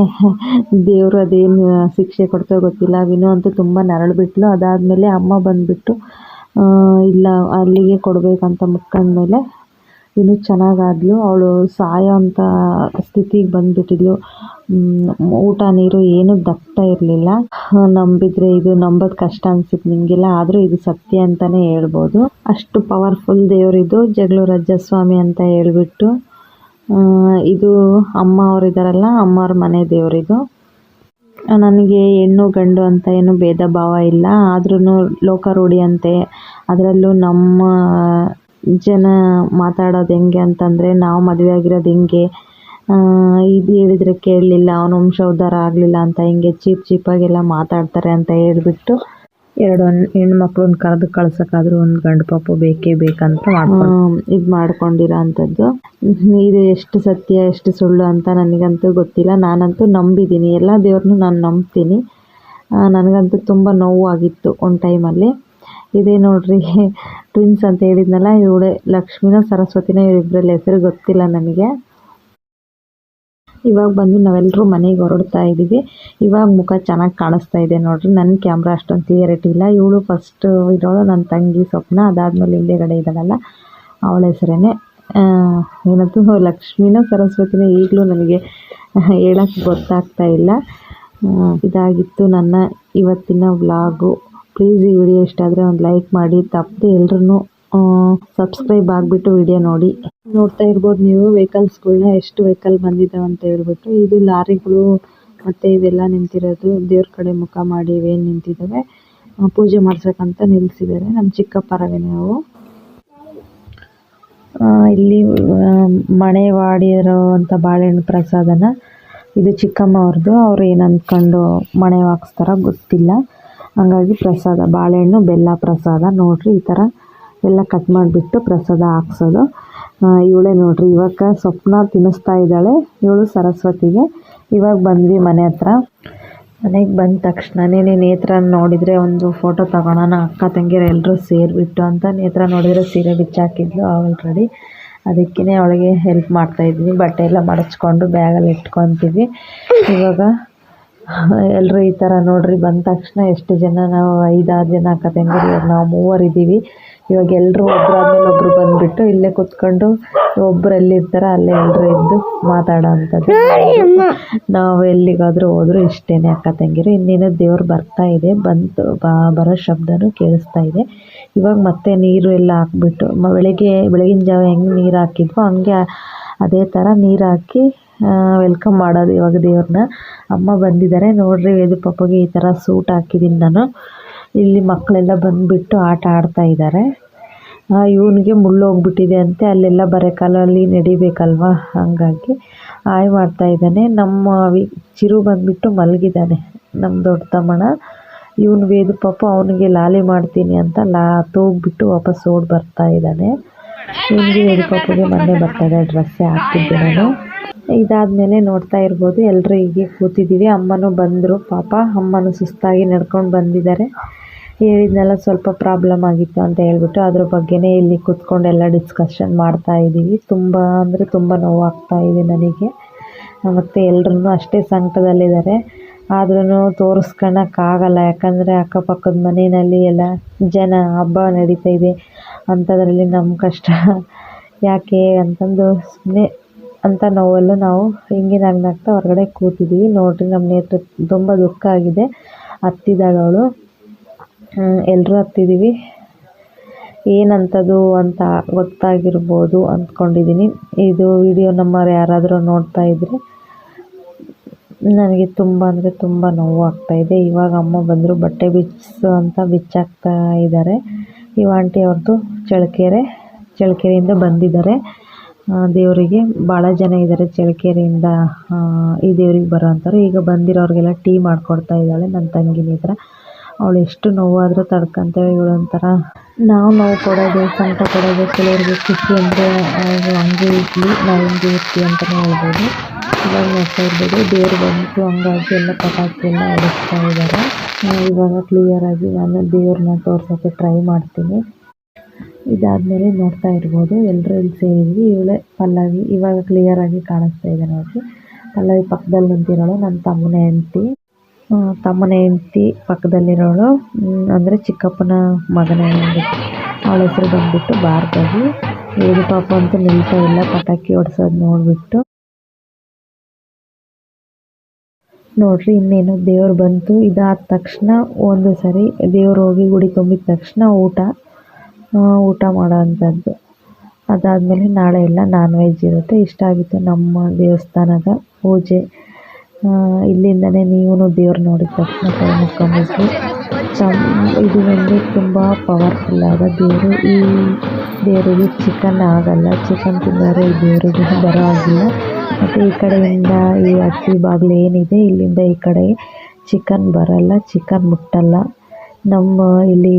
ದೇವರು ಅದೇನು ಶಿಕ್ಷೆ ಕೊಡ್ತೋ ಗೊತ್ತಿಲ್ಲ. ವಿನು ಅಂತೂ ತುಂಬ ನರಳಿಬಿಟ್ಲು. ಅದಾದಮೇಲೆ ಅಮ್ಮ ಬಂದುಬಿಟ್ಟು ಇಲ್ಲ ಅಲ್ಲಿಗೆ ಕೊಡಬೇಕಂತ ಮುಕ್ಕೊಂಡ್ಮೇಲೆ ವಿನು ಚೆನ್ನಾಗಾದ್ಲು. ಅವಳು ಸಾಯೋ ಅಂಥ ಸ್ಥಿತಿಗೆ ಬಂದುಬಿಟ್ಟಿದ್ಲು. ಊಟ ನೀರು ಏನೂ ದಪ್ಪ ಇರಲಿಲ್ಲ. ನಂಬಿದರೆ ಇದು ನಂಬೋದು ಕಷ್ಟ ಅನಿಸುತ್ತೆ ನಿಮಗೆಲ್ಲ, ಆದರೂ ಇದು ಸತ್ಯ ಅಂತಲೇ ಹೇಳ್ಬೋದು. ಅಷ್ಟು ಪವರ್ಫುಲ್ ದೇವರಿದು ಜಗಳೂರು ಅಜ್ಜಸ್ವಾಮಿ ಅಂತ ಹೇಳ್ಬಿಟ್ಟು. ಇದು ಅಮ್ಮ ಅವರಿದ್ದಾರಲ್ಲ, ಅಮ್ಮವ್ರ ಮನೆ ದೇವರಿದು. ನನಗೆ ಹೆಣ್ಣು ಗಂಡು ಅಂತ ಏನು ಭೇದ ಭಾವ ಇಲ್ಲ, ಆದ್ರೂ ಲೋಕಾರೂಢಿ ಅಂತೆ. ಅದರಲ್ಲೂ ನಮ್ಮ ಜನ ಮಾತಾಡೋದು ಹೆಂಗೆ ಅಂತಂದರೆ, ನಾವು ಮದುವೆ ಆಗಿರೋದು ಹೆಂಗೆ, ಇದು ಹೇಳಿದರೆ ಕೇಳಲಿಲ್ಲ, ಅವನ ವಂಶ ಉದ್ಧಾರ ಆಗಲಿಲ್ಲ ಅಂತ ಹಿಂಗೆ ಚೀಪಾಗೆಲ್ಲ ಮಾತಾಡ್ತಾರೆ ಅಂತ ಹೇಳ್ಬಿಟ್ಟು 2 ಹೆಣ್ಮಕ್ಳನ್ನ ಕರೆದು ಕಳ್ಸೋಕ್ಕಾದ್ರೂ ಒಂದು ಗಂಡು ಪಾಪು ಬೇಕೇ ಬೇಕಂತ ಇದು ಮಾಡ್ಕೊಂಡಿರೋ ಅಂಥದ್ದು. ಇದು ಎಷ್ಟು ಸತ್ಯ ಎಷ್ಟು ಸುಳ್ಳು ಅಂತ ನನಗಂತೂ ಗೊತ್ತಿಲ್ಲ. ನಾನಂತೂ ನಂಬಿದ್ದೀನಿ, ಎಲ್ಲ ದೇವ್ರನ್ನೂ ನಾನು ನಂಬ್ತೀನಿ. ನನಗಂತೂ ತುಂಬ ನೋವಾಗಿತ್ತು ಒಂದು ಟೈಮಲ್ಲಿ. ಇದೇ ನೋಡ್ರಿ ಟ್ವಿನ್ಸ್ ಅಂತ ಹೇಳಿದ್ನಲ್ಲ, ಇವಳೆ ಲಕ್ಷ್ಮಿನೋ ಸರಸ್ವತಿನೋ, ಇವರಿಬ್ಬರಲ್ಲಿ ಹೆಸರು ಗೊತ್ತಿಲ್ಲ ನನಗೆ. ಇವಾಗ ಬಂದು ನಾವೆಲ್ಲರೂ ಮನೆಗೆ ಹೊರಡ್ತಾ ಇದ್ದೀವಿ. ಇವಾಗ ಮುಖ ಚೆನ್ನಾಗಿ ಕಾಣಿಸ್ತಾ ಇದೆ ನೋಡ್ರಿ. ನನ್ನ ಕ್ಯಾಮ್ರಾ ಅಷ್ಟೊಂದು ಕ್ಲಿಯರಿಟಿ ಇಲ್ಲ. ಇವಳು ಫಸ್ಟ್ ಇರೋಳು ನನ್ನ ತಂಗಿ ಸ್ವಪ್ನ, ಅದಾದಮೇಲೆ ಹಿಂದೆಗಡೆ ಇದ್ದಾಳಲ್ಲ ಅವಳ ಹೆಸರೇನೆ ಏನಂತೂ ಲಕ್ಷ್ಮಿನೋ ಸರಸ್ವತಿನೋ ಈಗಲೂ ನನಗೆ ಹೇಳೋಕ್ಕೆ ಗೊತ್ತಾಗ್ತಾ ಇಲ್ಲ. ಇದಾಗಿತ್ತು ನನ್ನ ಇವತ್ತಿನ ವ್ಲಾಗು. ಪ್ಲೀಸ್ ಈ ವಿಡಿಯೋ ಇಷ್ಟ ಆದರೆ ಒಂದು ಲೈಕ್ ಮಾಡಿ, ತಪ್ಪದೆ ಎಲ್ಲರೂ ಸಬ್ಸ್ಕ್ರೈಬ್ ಆಗಿಬಿಟ್ಟು ವಿಡಿಯೋ ನೋಡಿ. ನೋಡ್ತಾ ಇರ್ಬೋದು ನೀವು ವೆಹಿಕಲ್ಸ್ಗಳನ್ನ, ಎಷ್ಟು ವೆಹಿಕಲ್ ಬಂದಿದ್ದಾವೆ ಅಂತ ಹೇಳ್ಬಿಟ್ಟು. ಇದು ಲಾರಿಗಳು ಮತ್ತು ಇವೆಲ್ಲ ನಿಂತಿರೋದು ದೇವ್ರ ಕಡೆ ಮುಖ ಮಾಡಿ ಇವೇನು ನಿಂತಿದ್ದಾವೆ ಪೂಜೆ ಮಾಡ್ಸೋಕ್ಕಂತ ನಿಲ್ಲಿಸಿದ್ದಾರೆ. ನಮ್ಮ ಚಿಕ್ಕಪ್ಪರವೇ ನಾವು ಇಲ್ಲಿ ಮಣೆ ವಾಡಿರೋವಂಥ ಬಾಳೆಹಣ್ಣು ಪ್ರಸಾದನ ಇದು ಚಿಕ್ಕಮ್ಮ ಅವ್ರದ್ದು. ಅವ್ರು ಏನು ಅಂದ್ಕೊಂಡು ಮಣೆ ಹಾಕ್ಸ್ತಾರೋ ಗೊತ್ತಿಲ್ಲ. ಹಂಗಾಗಿ ಪ್ರಸಾದ ಬಾಳೆಹಣ್ಣು ಬೆಲ್ಲ ಪ್ರಸಾದ ನೋಡ್ರಿ. ಈ ಥರ ಎಲ್ಲ ಕಟ್ ಮಾಡಿಬಿಟ್ಟು ಪ್ರಸಾದ ಹಾಕ್ಸೋದು. ಇವಳೇ ನೋಡ್ರಿ, ಇವಾಗ ಸ್ವಪ್ನ ತಿನ್ನಿಸ್ತಾ ಇದ್ದಾಳೆ, ಇವಳು ಸರಸ್ವತಿಗೆ. ಇವಾಗ ಬಂದ್ವಿ ಮನೆ ಹತ್ರ. ಮನೆಗೆ ಬಂದ ತಕ್ಷಣನೇ ನೇತ್ರ ನೋಡಿದರೆ ಒಂದು ಫೋಟೋ ತಗೊಳೋಣ ಅಕ್ಕ ತಂಗಿಯರು ಎಲ್ಲರೂ ಸೇರಿಬಿಟ್ಟು ಅಂತ. ನೇತ್ರ ನೋಡಿದರೆ ಸೀರೆ ಬಿಚ್ಚಾಕಿದ್ಲು ಆಲ್ರೆಡಿ, ಅದಕ್ಕೇ ಅವಳಿಗೆ ಹೆಲ್ಪ್ ಮಾಡ್ತಾಯಿದ್ವಿ. ಬಟ್ಟೆ ಎಲ್ಲ ಮಡಚ್ಕೊಂಡು ಬ್ಯಾಗಲ್ಲಿ ಇಟ್ಕೊತೀವಿ. ಇವಾಗ ಎಲ್ಲರೂ ಈ ಥರ ನೋಡ್ರಿ, ಬಂದ ತಕ್ಷಣ ಎಷ್ಟು ಜನ, ನಾವು 5-6 ಜನ ಅಕ್ಕ ತಂಗಿಯರು, ಇವಾಗ ನಾವು 3 ಇದ್ದೀವಿ. ಇವಾಗ ಎಲ್ಲರೂ ಒಬ್ಬರಾದ್ಮೇಲೆ ಒಬ್ಬರು ಬಂದುಬಿಟ್ಟು ಇಲ್ಲೇ ಕೂತ್ಕೊಂಡು ಒಬ್ಬರು ಎಲ್ಲಿರ್ತಾರೆ ಅಲ್ಲೇ ಎಲ್ಲರೂ ಇದ್ದು ಮಾತಾಡೋ ಅಂಥದ್ದು. ನಾವು ಎಲ್ಲಿಗಾದರೂ ಹೋದರೂ ಇಷ್ಟೇ ಅಕ್ಕ ತಂಗಿರು. ಇನ್ನೇನು ದೇವ್ರು ಬರ್ತಾ ಇದೆ, ಬರೋ ಶಬ್ದನೂ ಕೇಳಿಸ್ತಾ ಇದೆ. ಇವಾಗ ಮತ್ತೆ ನೀರು ಎಲ್ಲ ಹಾಕ್ಬಿಟ್ಟು ಬೆಳಗಿನ ಜಾವ ಹೆಂಗೆ ನೀರು ಹಾಕಿದ್ವೋ ಹಂಗೆ ಅದೇ ಥರ ನೀರು ಹಾಕಿ ವೆಲ್ಕಮ್ ಮಾಡೋದು ಇವಾಗ ದೇವ್ರನ್ನ. ಅಮ್ಮ ಬಂದಿದ್ದಾರೆ ನೋಡ್ರಿ. ವೇದು ಪಾಪಗೆ ಈ ಥರ ಸೂಟ್ ಹಾಕಿದ್ದೀನಿ ನಾನು. ಇಲ್ಲಿ ಮಕ್ಕಳೆಲ್ಲ ಬಂದುಬಿಟ್ಟು ಆಟ ಆಡ್ತಾ ಇದ್ದಾರೆ. ಇವನಿಗೆ ಮುಳ್ಳು ಹೋಗ್ಬಿಟ್ಟಿದೆ ಅಂತೆ, ಅಲ್ಲೆಲ್ಲ ಬರೆಕಾಲಲ್ಲಿ ನಡಿಬೇಕಲ್ವ, ಹಾಗಾಗಿ ಹಾಯ್ ಮಾಡ್ತಾ ಇದ್ದಾನೆ. ನಮ್ಮ ಚಿರು ಬಂದುಬಿಟ್ಟು ಮಲಗಿದ್ದಾನೆ, ನಮ್ಮ ದೊಡ್ಡ ತಮ್ಮನ. ಇವನು ವೇದು ಪಾಪ ಅವನಿಗೆ ಲಾಲಿ ಮಾಡ್ತೀನಿ ಅಂತ ತೋಗ್ಬಿಟ್ಟು ವಾಪಸ್ ಓಡಿ ಬರ್ತಾ ಇದ್ದಾನೆ. ಇವನಿಗೆ ವೇದು ಪಾಪಗೆ ಮೊನ್ನೆ ಬರ್ತಾ ಇದೆ ಡ್ರೆಸ್ಸೇ ಹಾಕ್ತಿದ್ದೆ ನಾನು. ಇದಾದಮೇಲೆ ನೋಡ್ತಾ ಇರ್ಬೋದು ಎಲ್ಲರೂ ಹೀಗೆ ಕೂತಿದ್ದೀವಿ. ಅಮ್ಮನೂ ಬಂದರು ಪಾಪ. ಅಮ್ಮನೂ ಸುಸ್ತಾಗಿ ನಡ್ಕೊಂಡು ಬಂದಿದ್ದಾರೆ. ಹೇಳಿದ್ನೆಲ್ಲ ಸ್ವಲ್ಪ ಪ್ರಾಬ್ಲಮ್ ಆಗಿತ್ತು ಅಂತ ಹೇಳ್ಬಿಟ್ಟು ಅದ್ರ ಬಗ್ಗೆನೇ ಇಲ್ಲಿ ಕೂತ್ಕೊಂಡೆಲ್ಲ ಡಿಸ್ಕಷನ್ ಮಾಡ್ತಾ ಇದ್ದೀವಿ. ತುಂಬ ಅಂದರೆ ತುಂಬ ನೋವಾಗ್ತಾ ಇದೆ ನನಗೆ. ಮತ್ತು ಎಲ್ಲರೂ ಅಷ್ಟೇ ಸಂಕಟದಲ್ಲಿದ್ದಾರೆ. ಆದ್ರೂ ತೋರಿಸ್ಕೊಳಕ್ಕಾಗಲ್ಲ, ಯಾಕಂದರೆ ಅಕ್ಕಪಕ್ಕದ ಮನೆಯಲ್ಲಿ ಎಲ್ಲ ಜನ ಹಬ್ಬ ನಡೀತಾ ಇದೆ. ಅಂಥದ್ರಲ್ಲಿ ನಮ್ಮ ಕಷ್ಟ ಯಾಕೆ ಅಂತಂದು ಸುಮ್ಮನೆ ಅಂತ ನೋವಲ್ಲೂ ನಾವು ಹಿಂಗೆ ನಗ್ನಗ್ತಾ ಹೊರಗಡೆ ಕೂತಿದ್ದೀವಿ. ನೋಡ್ರಿ, ನಮ್ಮ ನೇತ್ರ ತುಂಬ ದುಃಖ ಆಗಿದೆ. ಹತ್ತಿದ್ದಾಳೆ ಅವಳು, ಎಲ್ಲರೂ ಹತ್ತಿದ್ದೀವಿ. ಏನಂತದು ಅಂತ ಗೊತ್ತಾಗಿರ್ಬೋದು ಅಂದ್ಕೊಂಡಿದ್ದೀನಿ. ಇದು ವಿಡಿಯೋ ನಮ್ಮವ್ರು ಯಾರಾದರೂ ನೋಡ್ತಾ ಇದ್ದರೆ ನನಗೆ ತುಂಬ ಅಂದರೆ ತುಂಬ ನೋವು ಆಗ್ತಾಯಿದೆ. ಇವಾಗ ಅಮ್ಮ ಬಂದರು, ಬಟ್ಟೆ ಬಿಚ್ಚಿಸು ಅಂತ ಬಿಚ್ಚಾಕ್ತಾ ಇದ್ದಾರೆ. ಈ ಆಂಟಿ ಅವ್ರದ್ದು ಚಳ್ಳಕೆರೆಯಿಂದ ಬಂದಿದ್ದಾರೆ ದೇವರಿಗೆ. ಭಾಳ ಜನ ಇದ್ದಾರೆ ಚಳ್ಳಕೆರೆಯಿಂದ ಈ ದೇವ್ರಿಗೆ ಬರೋ ಅಂಥವ್ರು. ಈಗ ಬಂದಿರೋರಿಗೆಲ್ಲ ಟೀ ಮಾಡಿಕೊಡ್ತಾ ಇದ್ದಾಳೆ ನನ್ನ ತಂಗಿನ ಹತ್ರ. ಅವಳು ಎಷ್ಟು ನೋವಾದರೂ ತಡ್ಕೊಂತಾಳೆ. ಇವಳು ಒಂಥರ ನಾವು ನೋವು ಕೊಡೋದು, ಸಂಕಟ ಕೊಡೋದು, ಕೆಲವ್ರಿಗೆ ಖುಷಿ ಅಂದರೆ ಹಂಗೆ ಇರಲಿ, ನಾವು ಹಿಂಗೆ ಇರ್ತೀವಿ ಅಂತಲೇ ಹೇಳ್ಬೋದು. ಇವಾಗ ನೋಡ್ತಾ ಇರ್ಬೋದು, ದೇವ್ರು ಬಂತು, ಹಂಗಾಗಿ ಎಲ್ಲ ಪಟಾಕಿ ಎಲ್ಲ ಹೊಡಿಸ್ತಾ ಇದ್ದಾರೆ. ಇವಾಗ ಕ್ಲಿಯರಾಗಿ ನಾನು ದೇವ್ರನ್ನ ತೋರ್ಸೋಕ್ಕೆ ಟ್ರೈ ಮಾಡ್ತೀನಿ. ಇದಾದಮೇಲೆ ನೋಡ್ತಾ ಇರ್ಬೋದು, ಎಲ್ಲರೂ ಇಲ್ಲಿ ಸೇರಿದ್ವಿ. ಇವಳೇ ಪಲ್ಲವಿ. ಇವಾಗ ಕ್ಲಿಯರಾಗಿ ಕಾಣಿಸ್ತಾ ಇದೆ ನೋಡಿರಿ. ಪಲ್ಲವಿ ಪಕ್ಕದಲ್ಲಿ ನಿಂತಿರೋಳು ನನ್ನ ತಮ್ಮನ ಹೆಂಡತಿ ಪಕ್ಕದಲ್ಲಿರೋಳು, ಅಂದರೆ ಚಿಕ್ಕಪ್ಪನ ಮಗನ ಹೆಂಡತಿ. ಅವಳ ಹೆಸರು ಬಂದುಬಿಟ್ಟು ಭಾರ್ಗವಿ. ಏಳು ಪಾಪ ಅಂತೂ ನಿಲ್ತಾ ಇಲ್ಲ ಪಟಾಕಿ ಹೊಡ್ಸೋದು ನೋಡಿಬಿಟ್ಟು. ನೋಡ್ರಿ, ಇನ್ನೇನು ದೇವ್ರು ಬಂತು. ಇದಾದ ತಕ್ಷಣ ಒಂದು ಸರಿ ದೇವ್ರು ಹೋಗಿ ಗುಡಿ ತುಂಬಿದ ತಕ್ಷಣ ಊಟ ಮಾಡೋ ಅಂಥದ್ದು. ಅದಾದಮೇಲೆ ನಾಳೆ ಎಲ್ಲ ನಾನ್ ವೆಜ್ ಇರುತ್ತೆ. ಇಷ್ಟ ಆಗಿತ್ತು ನಮ್ಮ ದೇವಸ್ಥಾನದ ಪೂಜೆ. ಇಲ್ಲಿಂದನೇ ನೀವು ದೇವ್ರು ನೋಡಿದ ತಕ್ಷಣ ಕೈ ಮುಕ್ಕೊಂಬಿಟ್ರಿ. ಇದು ಒಂದು ತುಂಬ ಪವರ್ಫುಲ್ಲಾದ ದೇವರು. ಈ ದೇವರಿಗೆ ಚಿಕನ್ ಆಗಲ್ಲ, ಚಿಕನ್ ತಿಂದರೆ ಈ ದೇವರಿಗೆ ಬರೋ ಆಗಿಲ್ಲ. ಮತ್ತು ಈ ಕಡೆಯಿಂದ ಈ ಅಕ್ಕಿ ಬಾಗಿಲು ಏನಿದೆ, ಇಲ್ಲಿಂದ ಈ ಕಡೆ ಚಿಕನ್ ಬರಲ್ಲ, ಚಿಕನ್ ಮುಟ್ಟಲ್ಲ. ನಮ್ಮ ಇಲ್ಲಿ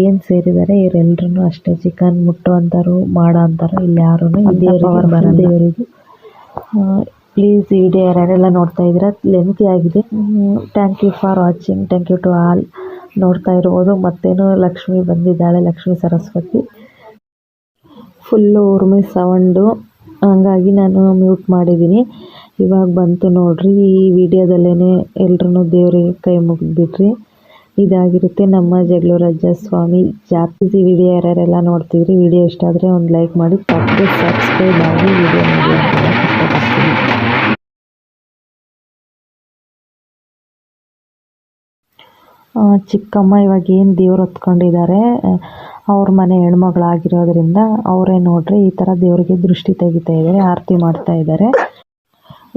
ಏನು ಸೇರಿದ್ದಾರೆ ಇವರೆಲ್ಲರೂ ಅಷ್ಟೇ, ಚಿಕನ್ ಮುಟ್ಟುವಂಥವ್ರು ಮಾಡೋ ಅಂಥವ್ರು ಇಲ್ಲಿ ಯಾರೂ ದೇವರಿಗೆ ಬರಲ್ಲ. ದೇವರಿಗೆ ಪ್ಲೀಸ್ ಈ ವಿಡಿಯೋ ಯಾರ್ಯಾರೆಲ್ಲ ನೋಡ್ತಾ ಇದ್ದೀರಾ, ಲೆಂತಿ ಆಗಿದೆ. Thank you for watching. Thank you to all. ನೋಡ್ತಾ ಇರ್ಬೋದು, ಮತ್ತೇನು ಲಕ್ಷ್ಮಿ ಬಂದಿದ್ದಾಳೆ, ಲಕ್ಷ್ಮೀ ಸರಸ್ವತಿ. ಫುಲ್ಲು ಉರ್ಮಿ ಸೌಂಡು, ಹಂಗಾಗಿ ನಾನು ಮ್ಯೂಟ್ ಮಾಡಿದ್ದೀನಿ. ಇವಾಗ ಬಂತು ನೋಡ್ರಿ. ಈ ವಿಡಿಯೋದಲ್ಲೇ ಎಲ್ರೂ ದೇವರಿಗೆ ಕೈ ಮುಗಿದ್ಬಿಟ್ರಿ. ಇದಾಗಿರುತ್ತೆ ನಮ್ಮ ಜಗಳೂರಜ್ಜ ಸ್ವಾಮಿ ಜಾತ್ರೆ. ಈ ವಿಡಿಯೋ ಯಾರ್ಯಾರೆಲ್ಲ ನೋಡ್ತಿದ್ರಿ, ವಿಡಿಯೋ ಇಷ್ಟ ಆದರೆ ಒಂದು ಲೈಕ್ ಮಾಡಿ, ತಪ್ಪದೆ ಸಬ್ಸ್ಕ್ರೈಬ್ ಆಗಿ ವಿಡಿಯೋ ನೋಡಿ ಅಂತ ಇಷ್ಟಪಡ್ತೀನಿ. ಚಿಕ್ಕಮ್ಮ ಇವಾಗ ಏನು ದೇವ್ರು ಹೊತ್ಕೊಂಡಿದ್ದಾರೆ, ಅವ್ರ ಮನೆ ಹೆಣ್ಮಗಳಾಗಿರೋದ್ರಿಂದ ಅವರೇ ನೋಡ್ರಿ ಈ ಥರ ದೇವರಿಗೆ ದೃಷ್ಟಿ ತೆಗಿತಾ ಇದ್ದಾರೆ, ಆರತಿ ಮಾಡ್ತಾ ಇದ್ದಾರೆ.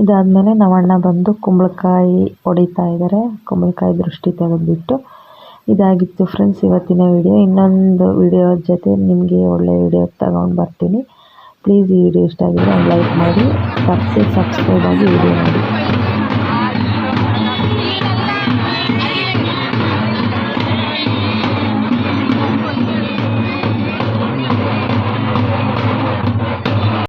ಇದಾದಮೇಲೆ ನಮ್ಮಣ್ಣ ಬಂದು ಕುಂಬಳಕಾಯಿ ಹೊಡಿತಾ ಇದ್ದಾರೆ, ಕುಂಬಳಕಾಯಿ ದೃಷ್ಟಿ ತೆಗೆದುಬಿಟ್ಟು. ಇದಾಗಿತ್ತು ಫ್ರೆಂಡ್ಸ್ ಇವತ್ತಿನ ವಿಡಿಯೋ. ಇನ್ನೊಂದು ವಿಡಿಯೋ ಜೊತೆ ನಿಮಗೆ ಒಳ್ಳೆಯ ವಿಡಿಯೋ ತಗೊಂಡು ಬರ್ತೀನಿ. ಪ್ಲೀಸ್ ಈ ವಿಡಿಯೋ ಇಷ್ಟ ಆಗಿದ್ರೆ ಒಂದು ಲೈಕ್ ಮಾಡಿ, ತಪ್ಪದೆ ಸಬ್ಸ್ಕ್ರೈಬ್ ಆಗಿ ವಿಡಿಯೋ ನೋಡಿ.